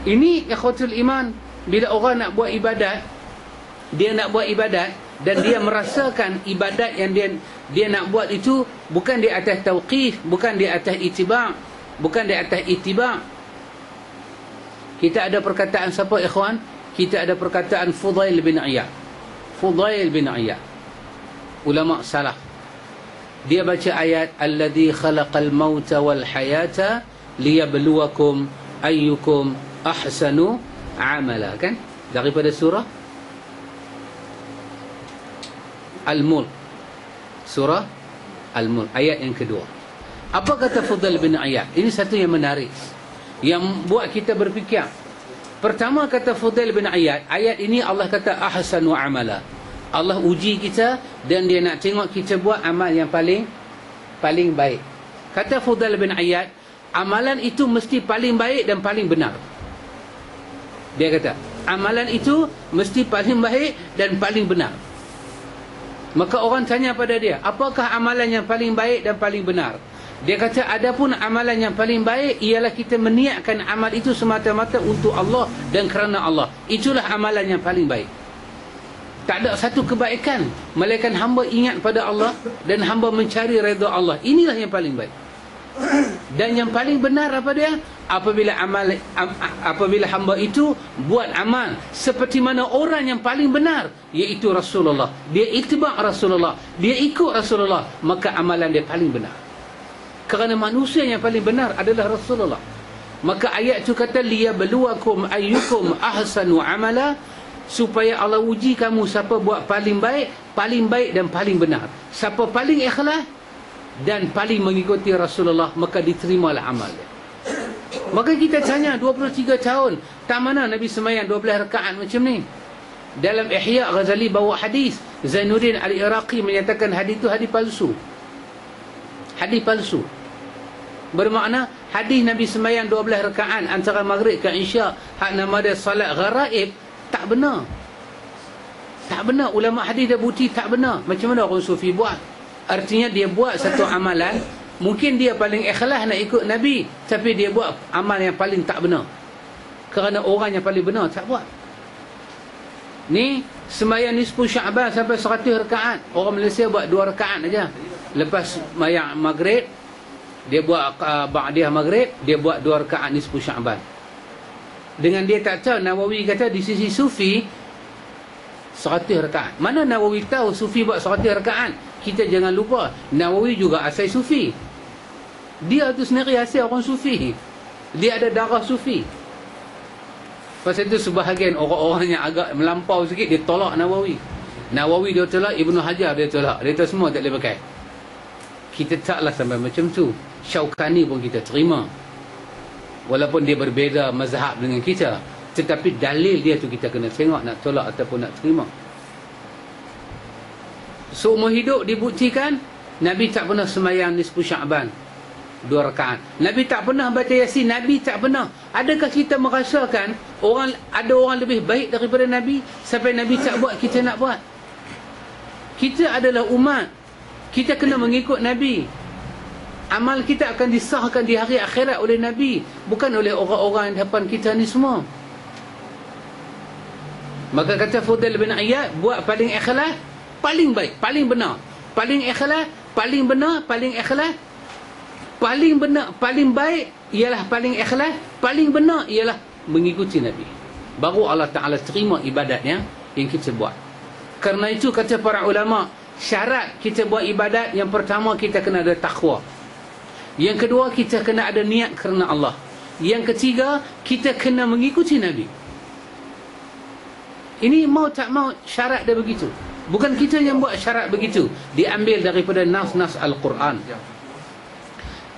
Ini ikhwatul iman. Bila orang nak buat ibadat, dia nak buat ibadat dan dia merasakan ibadat yang dia nak buat itu bukan di atas tauqif, bukan di atas ittiba', bukan di atas ittiba'. Kita ada perkataan siapa ikhwan? Kita ada perkataan Fudail bin Iyad. Fudail bin Iyad, ulama salaf. Dia baca ayat alladzi khalaqal mauta wal hayata liyabluwakum ayyukum ahsanu amala, kan? Daripada surah Al-Mulk. Surah Al-Mulk ayat yang kedua. Apa kata Fudail bin Iyad? Ini satu yang menarik, yang buat kita berfikir. Pertama kata Fudail bin Iyad, ayat ini Allah kata ahsanu amala. Allah uji kita dan dia nak tengok kita buat amal yang paling baik. Kata Fudail bin Iyad, amalan itu mesti paling baik dan paling benar. Dia kata, amalan itu mesti paling baik dan paling benar. Maka orang tanya pada dia, apakah amalan yang paling baik dan paling benar? Dia kata, adapun amalan yang paling baik ialah kita meniatkan amal itu semata-mata untuk Allah dan kerana Allah. Itulah amalan yang paling baik. Tak ada satu kebaikan melainkan hamba ingat pada Allah dan hamba mencari redha Allah. Inilah yang paling baik. Dan yang paling benar apa dia? Apabila hamba itu buat amal seperti mana orang yang paling benar, iaitu Rasulullah. Dia ittiba' Rasulullah, dia ikut Rasulullah, maka amalan dia paling benar. Kerana manusia yang paling benar adalah Rasulullah. Maka ayat itu kata liyabluwakum ayyukum ahsanu amala, supaya Allah uji kamu siapa buat paling baik dan paling benar. Siapa paling ikhlas dan paling mengikuti Rasulullah, maka diterimalah amal dia. Maka kita tanya, 23 tahun tak mana Nabi semayang 12 rakaat macam ni? Dalam Ihya Ghazali bawa hadis, Zainuddin Al-Iraqi menyatakan hadis itu hadis palsu. Hadis palsu. Bermakna hadis Nabi semayang 12 rakaat antara maghrib ke isyak, hak nama dia salat gharaib, tak benar. Tak benar. Ulama hadis dah bukti tak benar. Macam mana orang sufi buat? Artinya dia buat satu amalan, mungkin dia paling ikhlas nak ikut Nabi, tapi dia buat amal yang paling tak benar. Kerana orang yang paling benar tak buat. Ni sembahyang nisfu Sya'ban sampai 100 rakaat. Orang Malaysia buat 2 rakaat aja. Lepas sembahyang maghrib, dia buat ba'diyah maghrib, dia buat 2 rakaat nisfu Sya'ban. Dengan dia tak tahu, Nawawi kata di sisi sufi 100 rakaat. Mana Nawawi tahu sufi buat 100 rakaat? Kita jangan lupa, Nawawi juga asal sufi. Dia tu sendiri asal orang sufi. Dia ada darah sufi. Pasal itu sebahagian orang-orang yang agak melampau sikit, dia tolak Nawawi. Nawawi dia tolak, Ibnu Hajar dia tolak. Dia tu semua tak boleh pakai. Kita taklah sampai macam tu. Syaukani pun kita terima, walaupun dia berbeza mazhab dengan kita, tetapi dalil dia tu kita kena tengok, nak tolak ataupun nak terima. Seumur hidup dibuktikan Nabi tak pernah semayang nisfu Sya'ban 2 rakaat. Nabi tak pernah baca Yasin. Nabi tak pernah. Adakah kita merasakan ada orang lebih baik daripada Nabi sampai Nabi tak buat, kita nak buat? Kita adalah umat, kita kena mengikut Nabi. Amal kita akan disahkan di hari akhirat oleh Nabi, bukan oleh orang-orang yang depan kita ni semua. Maka kata Fudail bin Iyad, buat paling ikhlas, paling baik, paling benar. Paling ikhlas, paling benar, paling ikhlas, paling benar, paling baik ialah paling ikhlas, paling benar ialah mengikuti Nabi. Baru Allah Ta'ala terima ibadatnya yang kita buat. Kerana itu kata para ulama, syarat kita buat ibadat, yang pertama kita kena ada taqwa. Yang kedua kita kena ada niat kerana Allah. Yang ketiga, kita kena mengikuti Nabi. Ini mau tak mau syarat dia begitu. Bukan kita yang buat syarat begitu. Diambil daripada nas-nas Al-Quran.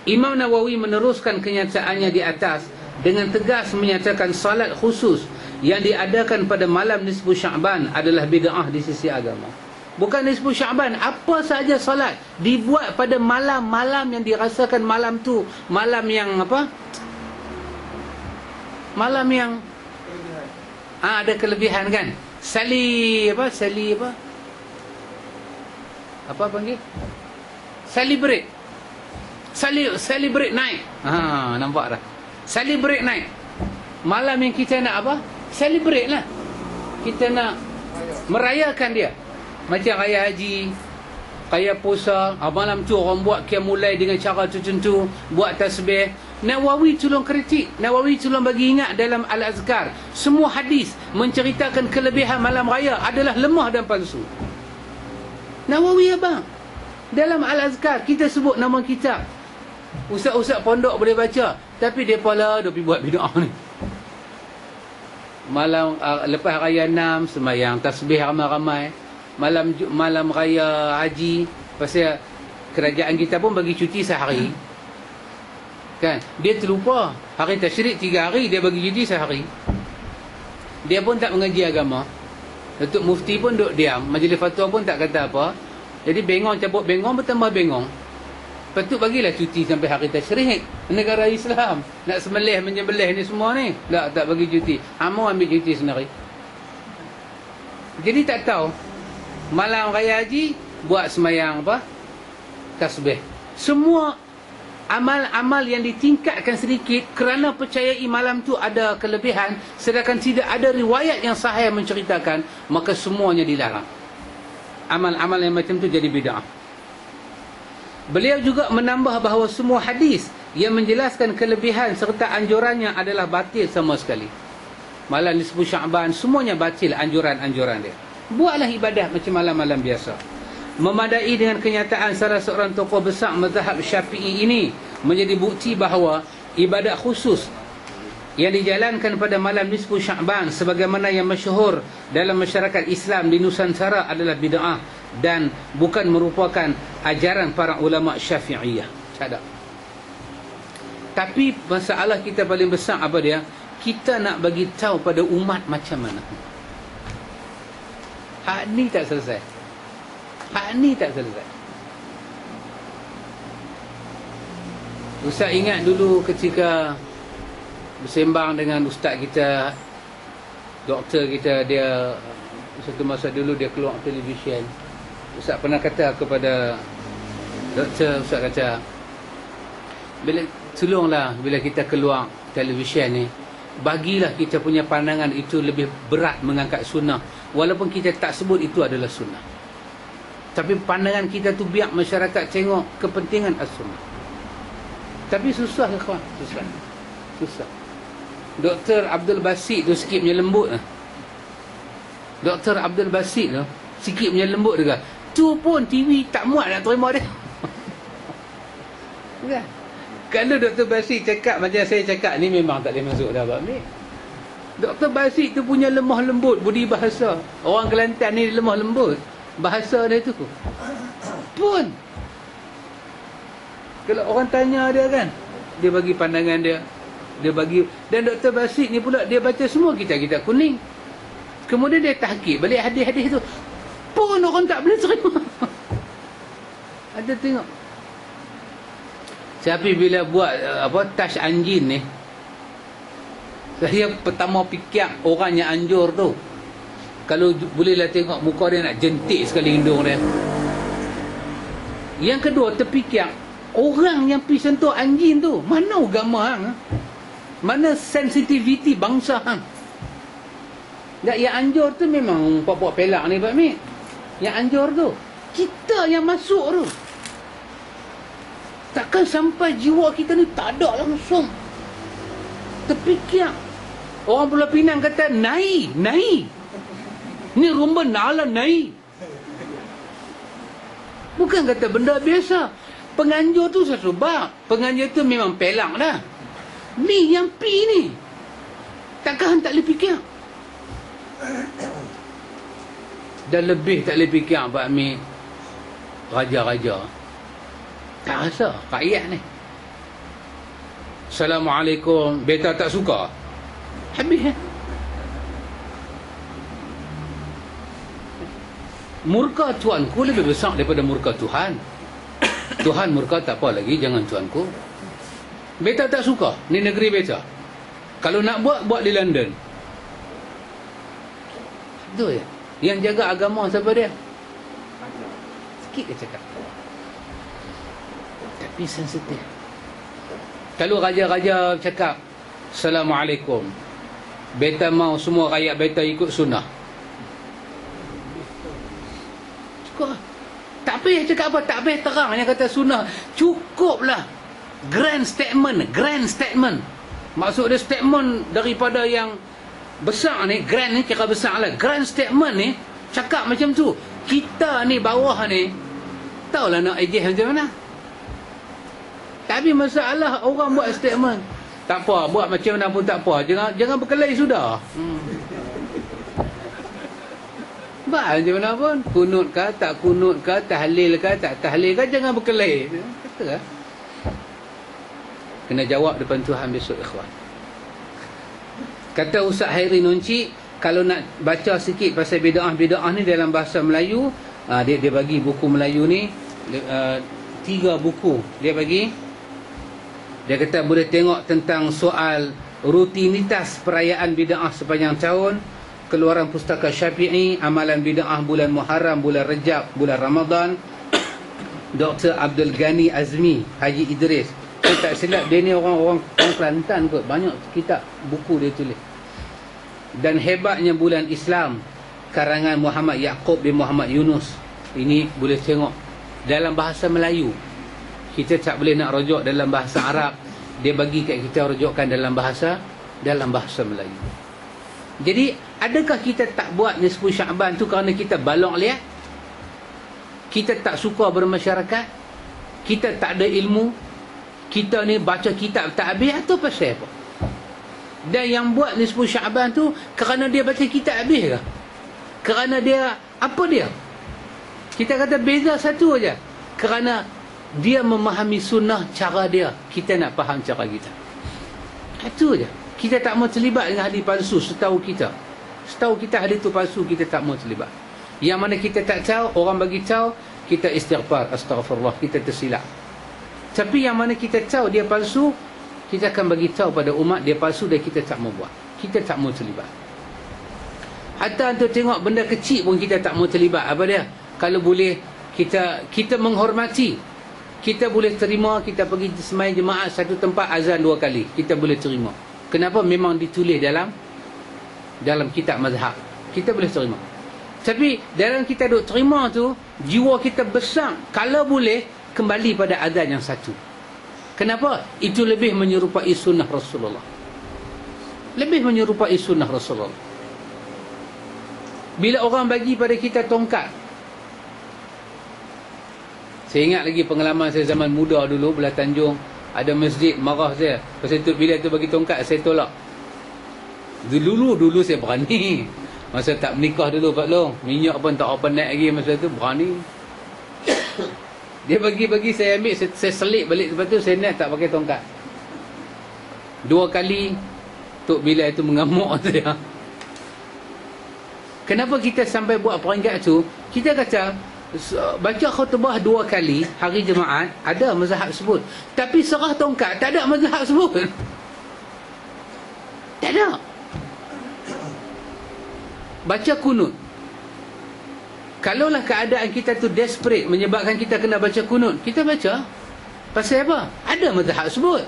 Imam Nawawi meneruskan kenyataannya di atas dengan tegas menyatakan salat khusus yang diadakan pada malam nisfu Sya'ban adalah bid'ah di sisi agama. Bukan nisfu Sya'ban, apa sahaja salat dibuat pada malam-malam yang dirasakan malam tu malam yang apa? Malam yang ada kelebihan kan? Sali apa? Apa panggil? Celebrate night. Nampak dah. Celebrate night. Malam yang kita nak apa? Celebrate lah. Kita nak merayakan dia. Macam raya haji, raya puasa. Malam tu orang buat qiyamul dengan cara tertentu, buat tasbih. Nawawi tolong kritik, Nawawi tolong bagi ingat dalam Al-Azkar, semua hadis menceritakan kelebihan malam raya adalah lemah dan palsu. Nawawi abang, dalam Al-Azkar kita sebut nama kitab, ustaz-ustaz pondok boleh baca, tapi mereka lah dia pergi buat bid'ah ni. Malam lepas raya 6 sembahyang tasbih ramai-ramai. Malam raya haji, pasal kerajaan kita pun bagi cuti sehari kan, dia terlupa hari tasyrik 3 hari, dia bagi cuti sehari. Dia pun tak mengaji agama. Datuk Mufti pun duduk diam, majlis fatwa pun tak kata apa. Jadi bengong cabut bengong bertambah bengong. Patut bagilah cuti sampai hari tasyrik. Negara Islam nak sembelih menyembelih ni semua ni, tak bagi cuti. Hamo ambil cuti sendiri. Jadi tak tahu malam raya haji buat sembahyang apa? Tasbih. Semua amal-amal yang ditingkatkan sedikit kerana percayai malam tu ada kelebihan, sedangkan tidak ada riwayat yang sahih menceritakan, maka semuanya dilarang. Amal-amal yang macam tu jadi bid'ah. Beliau juga menambah bahawa semua hadis yang menjelaskan kelebihan serta anjurannya adalah batil sama sekali. Malam nisfu Sya'ban semuanya batil anjuran-anjuran dia. Buatlah ibadah macam malam-malam biasa. Memadai dengan kenyataan salah seorang tokoh besar mazhab Syafi'i ini menjadi bukti bahawa ibadat khusus yang dijalankan pada malam nisfu Sya'ban sebagaimana yang masyhur dalam masyarakat Islam di Nusantara adalah bid'ah dan bukan merupakan ajaran para ulama Syafi'iyah. Cadang. Tapi masalah kita paling besar apa dia? Kita nak bagi tahu pada umat macam mana. Hak ni tak selesai. Ustaz ingat dulu ketika bersembang dengan ustaz kita, doktor kita, dia satu masa dulu dia keluar televisyen. Ustaz pernah kata kepada doktor, Ustaz kata, tolonglah bila kita keluar televisyen ni, bagilah kita punya pandangan itu lebih berat mengangkat sunnah, walaupun kita tak sebut itu adalah sunnah. Tapi pandangan kita tu biar masyarakat tengok kepentingan as-sunnah. Tapi susah ke kawan? Susah. Dr. Abdul Basit tu sikit punya lembut lah. Dr. Abdul Basit tu sikit punya lembut juga. Tu pun TV tak muat nak terima dia. Kan? Kalau Dr. Basit cakap macam saya cakap ni, memang tak boleh masuk dah Abang ni. Dr. Basit tu punya lemah lembut budi bahasa. Orang Kelantan ni lemah lembut bahasa dia tu pun. Kalau orang tanya dia kan, dia bagi pandangan dia, dia bagi. Dan Dr. Basit ni pula dia baca semua kitab-kitab kuning, kemudian dia tahqiq balik hadis-hadis tu, pun orang tak boleh terima. Ada tengok. Tapi bila buat touch anjing ni, saya pertama fikir orang yang anjur tu, kalau bolehlah tengok muka dia nak jentik sekali hidung dia. Yang kedua, terfikir orang yang pergi sentuh anjing tu, mana agama hang? Mana sensitivity bangsa hang? Tak, yang anjur tu memang puak-puak pelak ni Pak Mik. Yang anjur tu kita yang masuk tu. Takkan sampai jiwa kita ni tak ada langsung terfikir. Orang Pulau Pinang kata nai ni rumba nala nai. Bukan kata benda biasa. Penganjur tu sebab penganjur tu memang pelak dah. Ni yang P ni. Takkan tak boleh fikir. Dan lebih tak boleh fikir Pak Amir raja-raja. Tak rasa rakyat ni. Assalamualaikum, beta tak suka. Habis eh? Murka tuanku lebih besar daripada murka Tuhan. Tuhan murka tak apa lagi, jangan tuanku. Beta tak suka, ni negeri beta. Kalau nak buat di London. Itu ya. Yang jaga agama siapa dia? Sikit dia cakap. Tapi sensitif. Kalau raja-raja cakap Assalamualaikum, beta mau semua rakyat beta ikut sunnah. Cukup. Tak payah cakap apa, tak payah terang yang kata sunnah. Cukuplah. Grand statement. Maksud dia statement daripada yang besar ni, grand ni kira besar lah. Grand statement ni cakap macam tu. Kita ni bawah ni tahulah nak ejeh macam mana. Tapi masalah orang buat statement, tak apa, buat macam mana pun tak apa, jangan berkelahi sudah. Buat macam mana pun, kunut ke tak kunut ke, tahlil ke tak tahlil ke, jangan berkelahi. Kata lah. Kena jawab depan Tuhan besok, ikhwan. Kata Ustaz Hairi Nunci, kalau nak baca sikit pasal bid'ah ni dalam bahasa Melayu, dia bagi buku Melayu ni 3 buku dia bagi. Dia kata boleh tengok tentang soal rutinitas perayaan bid'ah sepanjang tahun, keluaran pustaka Syafi'i, amalan bid'ah bulan Muharram, bulan Rejab, bulan Ramadan. Dr. Abdul Ghani Azmi, Haji Idris. Saya tak silap dia ni orang Kelantan kot. Banyak kitab buku dia tulis. Dan hebatnya bulan Islam, karangan Muhammad Yaqub bin Muhammad Yunus. Ini boleh tengok dalam bahasa Melayu. Kita tak boleh nak rujuk dalam bahasa Arab. Dia bagi kat kita rujukkan dalam bahasa Melayu. Jadi, adakah kita tak buat nisfu Syaban tu kerana kita balok liat? Kita tak suka bermasyarakat? Kita tak ada ilmu? Kita ni baca kitab tak habis atau pasal apa? Dan yang buat nisfu Syaban tu kerana dia baca kitab habis ke? Kerana dia, apa dia? Kita kata beza satu aja. Kerana dia memahami sunnah cara dia. Kita nak faham cara kita. Itu je. Kita tak mau terlibat dengan hadis palsu setahu kita. Setahu kita hadis tu palsu, kita tak mau terlibat. Yang mana kita tak tahu, orang bagi tahu, kita istighfar, astaghfirullah, kita tersilap. Tapi yang mana kita tahu dia palsu, kita akan bagi tahu pada umat dia palsu dan kita tak mau buat. Kita tak mau terlibat. Hatta untuk tengok benda kecil pun kita tak mau terlibat. Apa dia? Kalau boleh kita menghormati. Kita boleh terima, kita pergi semai jemaah satu tempat azan 2 kali. Kita boleh terima. Kenapa? Memang ditulis dalam kitab mazhab. Kita boleh terima. Tapi dalam kita duk terima tu, jiwa kita besar. Kalau boleh, kembali pada azan yang satu. Kenapa? Itu lebih menyerupai sunnah Rasulullah. Lebih menyerupai sunnah Rasulullah. Bila orang bagi pada kita tongkat, saya ingat lagi pengalaman saya zaman muda dulu, Belah Tanjung, ada masjid marah saya. Pasal tu bila tu bagi tongkat, saya tolak. Dulu saya berani. Masa tak menikah dulu Pak Long, minyak pun tak apa naik lagi masa tu, berani. Dia bagi saya ambil, saya selit balik. Lepas tu saya naik tak pakai tongkat. 2 kali Tok Bilal itu mengamuk saya. Kenapa kita sampai buat peringkat tu? Kita kata baca khutbah 2 kali hari Jumaat, ada mazhab sebut. Tapi serah tongkat tak ada mazhab sebut. Tak ada. Baca kunut. Kalaulah keadaan kita tu desperate menyebabkan kita kena baca kunut, kita baca. Pasal apa? Ada mazhab sebut.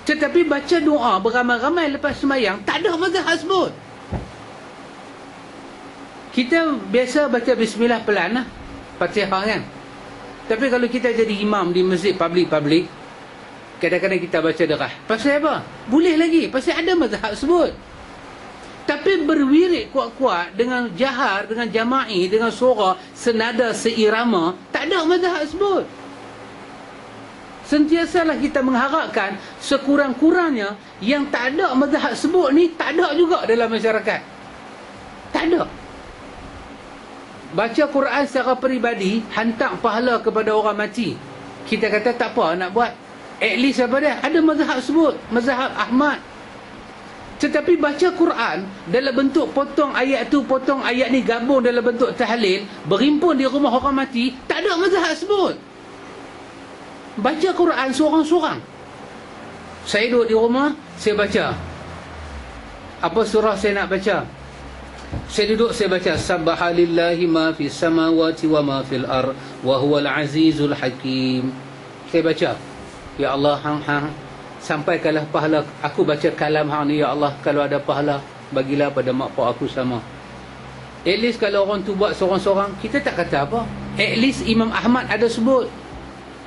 Tetapi baca doa beramai-ramai lepas sembahyang, tak ada mazhab sebut. Kita biasa baca bismillah pelan lah, Fatihah kan. Tapi kalau kita jadi imam di masjid public, kadang-kadang kita baca derah. Pasal apa? Boleh lagi, pasal ada mazhab sebut. Tapi berwirid kuat-kuat dengan jahar, dengan jama'i, dengan suara senada seirama, tak ada mazhab sebut. Sentiasalah kita mengharapkan sekurang-kurangnya yang tak ada mazhab sebut ni tak ada juga dalam masyarakat. Tak ada. Baca Quran secara peribadi, hantar pahala kepada orang mati. Kita kata tak apa nak buat. At least apa dia? Ada mazhab sebut, mazhab Ahmad. Tetapi baca Quran dalam bentuk potong ayat tu, potong ayat ni, gabung dalam bentuk tahlil, berimpun di rumah orang mati, tak ada mazhab sebut. Baca Quran seorang-seorang. Saya duduk di rumah, saya baca. Apa surah saya nak baca? Saya duduk, saya baca Subhanallahi ma fis samawati wa ma fil ard wa huwal azizul hakim. Saya baca, ya Allah, hang sampaikanlah pahala. Aku baca kalam hang ni, ya Allah, kalau ada pahala bagilah pada mak pak aku sama. At least kalau orang tu buat seorang-seorang, kita tak kata apa. At least Imam Ahmad ada sebut.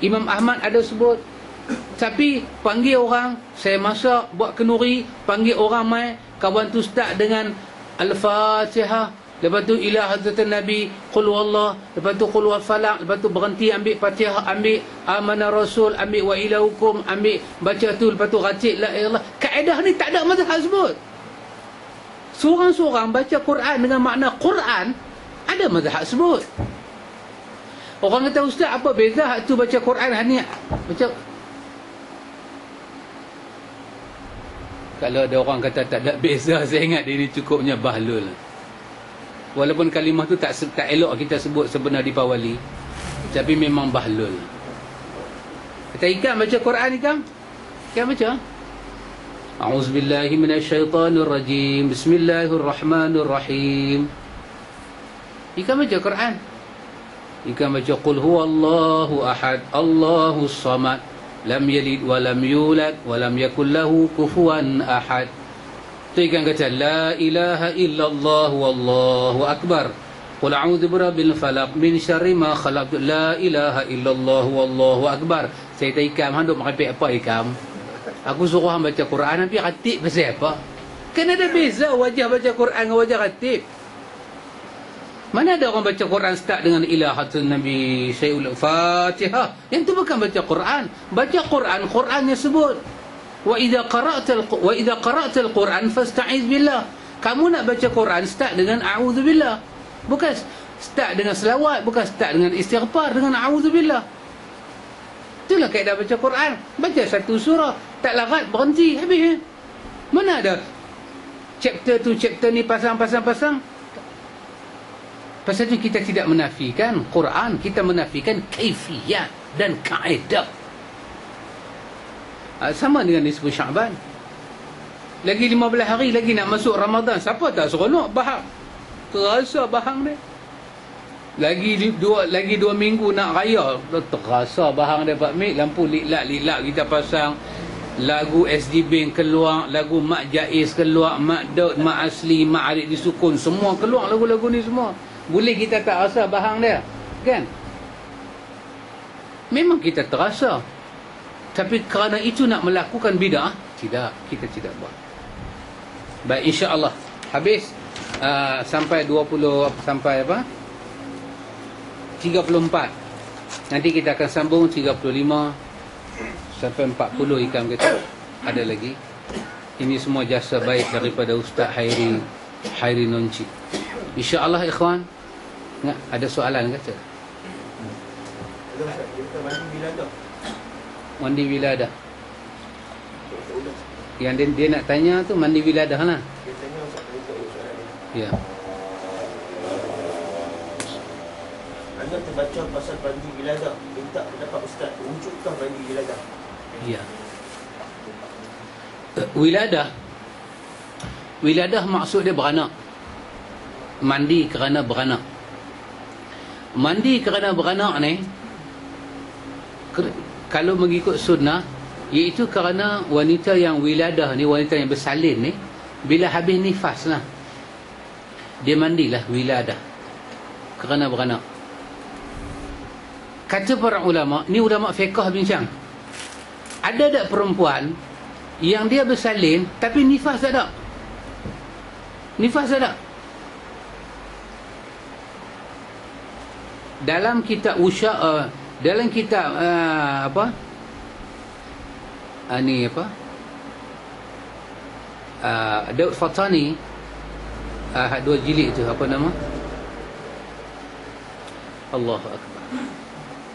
Imam Ahmad ada sebut. Tapi panggil orang, saya masak buat kenduri, panggil orang mai, kawan tu start dengan Al-Fatihah, lepas tu ila hadratin Nabi, qul wallah, lepas tu qul wal falaq, lepas tu berhenti ambil Fatihah, ambil amanah Rasul, ambil wa ilahukum, ambil baca tu, lepas tu racik la ilallah. Kaedah ni tak ada mazhab sebut. Seorang-seorang baca Quran dengan makna Quran, ada mazhab sebut. Orang kata, ustaz, apa beza hak tu baca Quran, hak ni baca. Kalau ada orang kata tak ada beza, saya ingat dia ni cukupnya bahlul. Walaupun kalimah tu tak elok kita sebut sebenar di Pawali, tapi memang bahlul. Kata Ikam baca Quran, Ikam baca. A'udzubillahi minasyaitanirrajim. Bismillahirrahmanirrahim. Ikam baca Quran. Ikam baca qul huwallahu ahad, Allahus samad, lam yalid wa lam yulad wa lam yakul lahu kufuwan ahad. Tu Ikam kata la ilaha illallah wallahu akbar. Qul a'udzu birabbil falaq min syarri ma khalaq. La ilaha illallah wallahu akbar. Saya kata, Ikam, hang duk merepek apa, Ikam? Aku suruh hang baca Quran, tapi khatib pasal apa? Kan ada beza wajah baca Quran dengan wajah khatib. Mana ada orang baca Quran start dengan ilahatun Nabi Syai'ul Fatihah? Yang tu bukan baca Quran. Baca Quran, Qurannya sebut. Wa idza qara'tal Quran fasta'iz billah. Kamu nak baca Quran start dengan a'udzubillah. Bukan start dengan selawat, bukan start dengan istighfar, dengan a'udzubillah. Itulah kaedah baca Quran. Baca satu surah, tak larat, berhenti, habis. Mana ada chapter tu, chapter ni pasang. Pasal itu kita tidak menafikan Quran, kita menafikan kaifiyat dan kaedah. Sama dengan nisfu Syaban. Lagi 15 hari lagi nak masuk Ramadan. Siapa tak seronok bahang? Terasa bahang dia. Lagi 2 minggu nak raya, terasa bahang dia Pak Mik. Lampu liklak kita pasang. Lagu SD Bank keluar, lagu Mak Jaiz keluar, Mak Daud, Mak Asli, Mak Adik Disukun, semua keluar lagu-lagu ni semua. Boleh kita tak rasa bahang dia, kan? Memang kita terasa. Tapi kerana itu nak melakukan bid'ah, tidak, kita tidak buat. Baik, insya-Allah habis sampai 20 sampai apa? 34. Nanti kita akan sambung 35 sampai 40. Ikam kata ada lagi. Ini semua jasa baik daripada Ustaz Hairi Nonci. InsyaAllah ikhwan. Ada soalan kata? Mandi wiladah. Yang dia nak tanya tu mandi wiladah lah. Ya. Anda terbaca pasal mandi wiladah, minta pendapat Ustaz, wujudkah mandi wiladah? Ya. Wiladah maksud dia beranak. Mandi kerana beranak. Mandi kerana beranak ni, kalau mengikut sunnah, iaitu kerana wanita yang wiladah ni, wanita yang bersalin ni, bila habis nifas lah, dia mandilah wiladah kerana beranak. Kata para ulama, ni ulama fiqh bincang, ada tak perempuan yang dia bersalin tapi nifas tak ada? Nifas tak ada? Dalam kitab dalam kitab Ni apa, Daud Fatani, 2 jilid tu, apa nama, Allahu Akbar.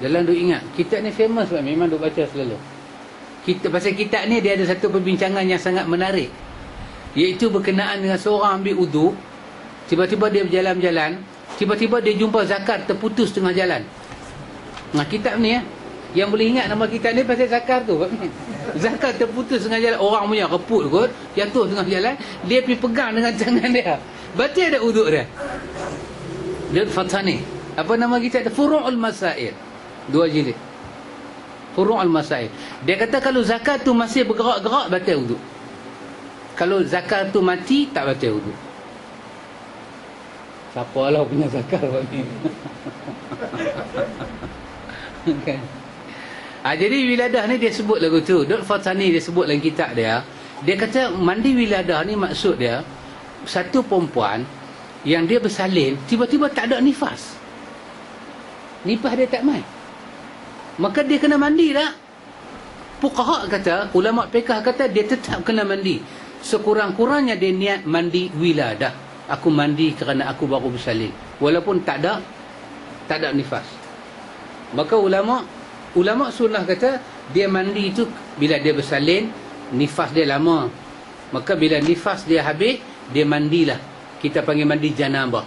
Dalam duk ingat, kitab ni famous lah, memang duk baca selalu. Pasal kitab ni dia ada satu perbincangan yang sangat menarik, iaitu berkenaan dengan seorang ambil uduk, tiba-tiba dia berjalan-jalan, tiba-tiba dia jumpa zakat terputus tengah jalan. Nah, kitab ni yang boleh ingat nama kitab ni pasal zakat tu. Zakat terputus tengah jalan, orang punya reput kot, jatuh tengah jalan, dia pergi pegang dengan tangan dia, berarti ada uduk dia. Daud Fatani, apa nama kitab dia? Furu'ul Masail, 2 jilid. Furu'ul Masail. Dia kata kalau zakat tu masih bergerak-gerak, batal uduk. Kalau zakat tu mati, tak batal uduk. Siapa lah punya zakat buat ni? Kan? Jadi wiladah ni dia sebut lagu tu. Daud Fatani dia sebut dalam kitab dia. Dia kata mandi wiladah ni maksud dia satu perempuan yang dia bersalin, tiba-tiba tak ada nifas. Nifas dia tak main, maka dia kena mandi tak? Fuqaha kata, ulama fiqh kata dia tetap kena mandi. Sekurang-kurangnya dia niat mandi wiladah. Aku mandi kerana aku baru bersalin, walaupun tak ada nifas. Maka ulama sunnah kata dia mandi itu bila dia bersalin, nifas dia lama. Maka bila nifas dia habis, dia mandilah. Kita panggil mandi janabah.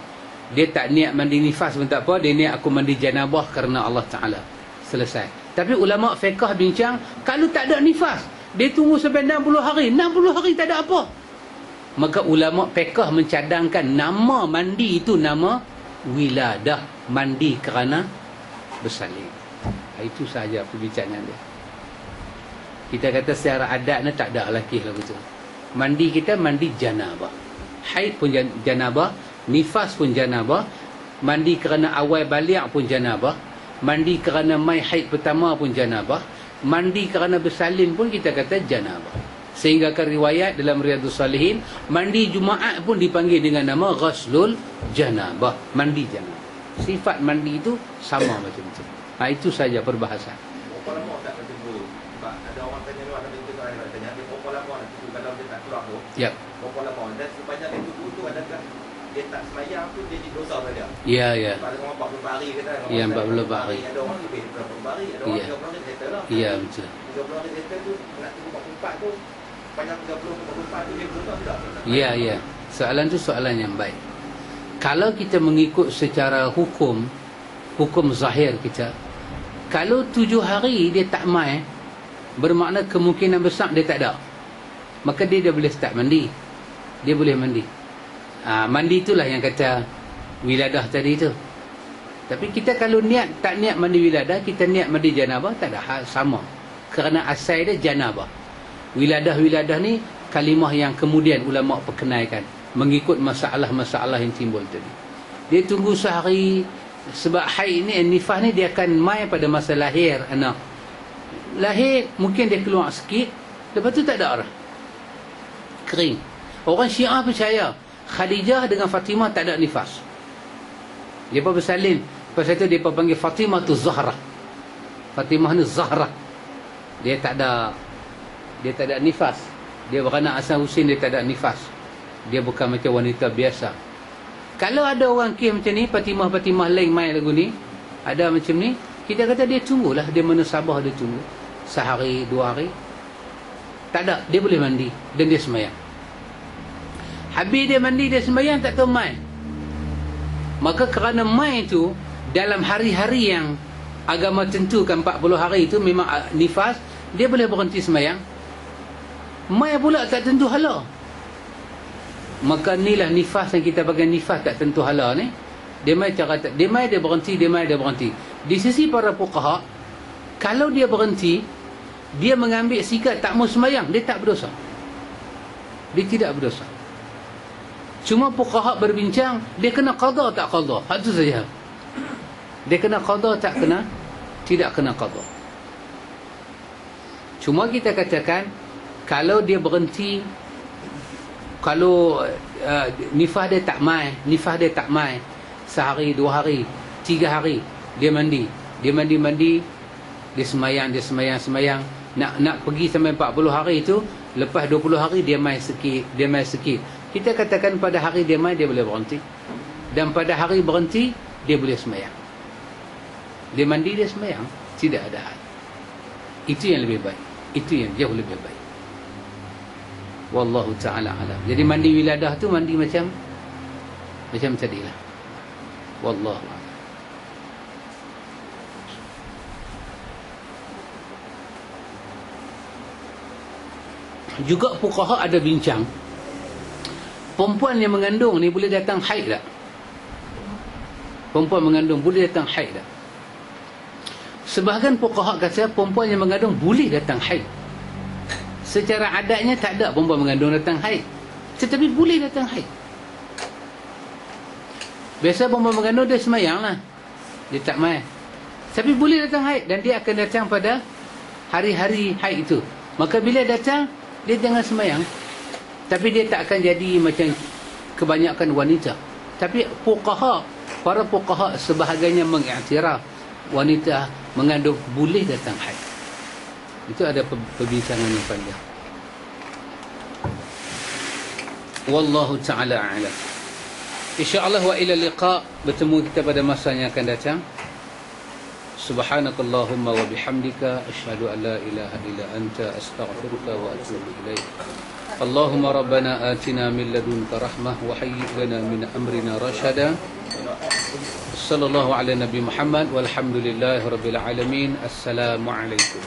Dia tak niat mandi nifas pun tak apa, dia niat aku mandi janabah kerana Allah Ta'ala. Selesai. Tapi ulama fiqh bincang, kalau tak ada nifas, dia tunggu sampai 60 hari. 60 hari tak ada apa. Maka ulama fiqh mencadangkan nama mandi itu nama wiladah, mandi kerana bersalin. Itu sahaja perbincangan dia. Kita kata secara adat ni tak ada lelaki lah betul. Mandi kita mandi janabah. Haid pun janabah, nifas pun janabah, mandi kerana awal baliak pun janabah, mandi kerana mai haid pertama pun janabah, mandi kerana bersalin pun kita kata janabah. Sehingga kan riwayat dalam Riyadhus Salihin, mandi Jumaat pun dipanggil dengan nama ghuslul janabah, mandi janabah. Sifat mandi itu sama macam-macam. Itu saja perbahasan. Berapa lama tak bertunggu? Sebab ada orang tanya tu, ada betul saya nak tanya, dia berapa lama nak tunggu kalau dia tak keluar tu? Yep. Berapa lama? Dan sepanjang dia tunggu tu, adakah dia tak semayang tu dia jadi dosa saja? Ya, ya. Pada orang 40 hari kata. Ya, 40 hari. Ada orang lebih daripada 40 hari, ada orang 30 hari settle lah. Ya, betul. 30 hari settle tu, nak tunggu 44 tu, sepanjang 30-44 tu dia dosa tidak? Ya, ya. Soalan tu soalan yang baik. Kalau kita mengikut secara hukum zahir kita, kalau 7 hari dia tak mai, bermakna kemungkinan besar dia tak ada. Maka dia boleh start mandi. Dia boleh mandi. Mandi itulah yang kata wiladah tadi tu. Tapi kita kalau tak niat mandi wiladah, kita niat mandi janabah, tak ada hal, sama. Kerana asal dia janabah. Wiladah ni kalimah yang kemudian ulama perkenalkan mengikut masalah-masalah yang timbul tadi. Dia tunggu sehari. Sebab haid ni, nifas ni dia akan mai pada masa lahir anak. Lahir mungkin dia keluar sikit, lepas tu tak ada arah, kering. Orang Syiah percaya Khadijah dengan Fatimah tak ada nifas. Dia pun bersalin, pasal tu dia pun panggil Fatimah tu Zahra. Fatimah ni Zahra. Dia tak ada nifas. Dia beranak asal Husin, dia tak ada nifas. Dia bukan macam wanita biasa. Kalau ada orang kes macam ni, Fatimah lain main lagu ni, ada macam ni, kita kata dia tunggulah, dia menasabah, dia tunggu sehari 2 hari. Tak ada, dia boleh mandi dan dia sembahyang. Habis dia mandi, dia sembahyang, tak tahu main. Maka kerana main tu dalam hari-hari yang agama tentukan 40 hari itu memang nifas, dia boleh berhenti sembahyang. Main pula tak tentu hala. Maka inilah nifas yang kita panggil nifas tak tentu hala ni. Dia mai dia berhenti, dia berhenti. Di sisi para fuqaha, kalau dia berhenti, dia mengambil sikap tak mau sembahyang, dia tak berdosa. Dia tidak berdosa. Cuma fuqaha berbincang, dia kena qada tak qada. Hak tu saja. Dia kena qada tak kena, tidak kena qada. Cuma kita katakan, kalau dia berhenti, kalau nifas dia tak mai sehari 2 hari 3 hari, dia mandi, dia sembahyang, nak pergi sampai 40 hari tu, lepas 20 hari dia mai sikit. Kita katakan pada hari dia mai dia boleh berhenti, dan pada hari berhenti dia boleh sembahyang. Dia mandi dia sembahyang, tidak ada hal. Itu yang lebih baik, itu yang jauh lebih baik. Wallahu ta'ala alam. Jadi mandi wiladah tu mandi macam tadilah. Wallahu a'lam. Juga fuqaha ada bincang, perempuan yang mengandung ni boleh datang haid tak? Perempuan mengandung boleh datang haid tak? Sebahagian fuqaha kata perempuan yang mengandung boleh datang haid. Secara adatnya tak ada perempuan mengandung datang haid, tetapi boleh datang haid. Biasa perempuan mengandung dia semayang lah, dia tak mai, tapi boleh datang haid, dan dia akan datang pada hari-hari haid itu. Maka bila datang, dia jangan semayang, tapi dia tak akan jadi macam kebanyakan wanita. Tapi para fuqaha sebahagiannya mengiktiraf wanita mengandung boleh datang haid. Itu ada perbincangan yang panjang. Wallahu ta'ala a'lam. InsyaAllah wa ila liqa, bertemu kita pada masa yang akan datang. Subhanakallahumma wa bihamdika asyhadu an la ilaha illa anta astaghfiruka wa atubu ilaik. Allahumma rabbana atina min ladunka rahmah wa hayyi' lana min amrina rashada. Sallallahu ala nabi Muhammad walhamdulillahi rabbil alamin. Assalamu alaikum.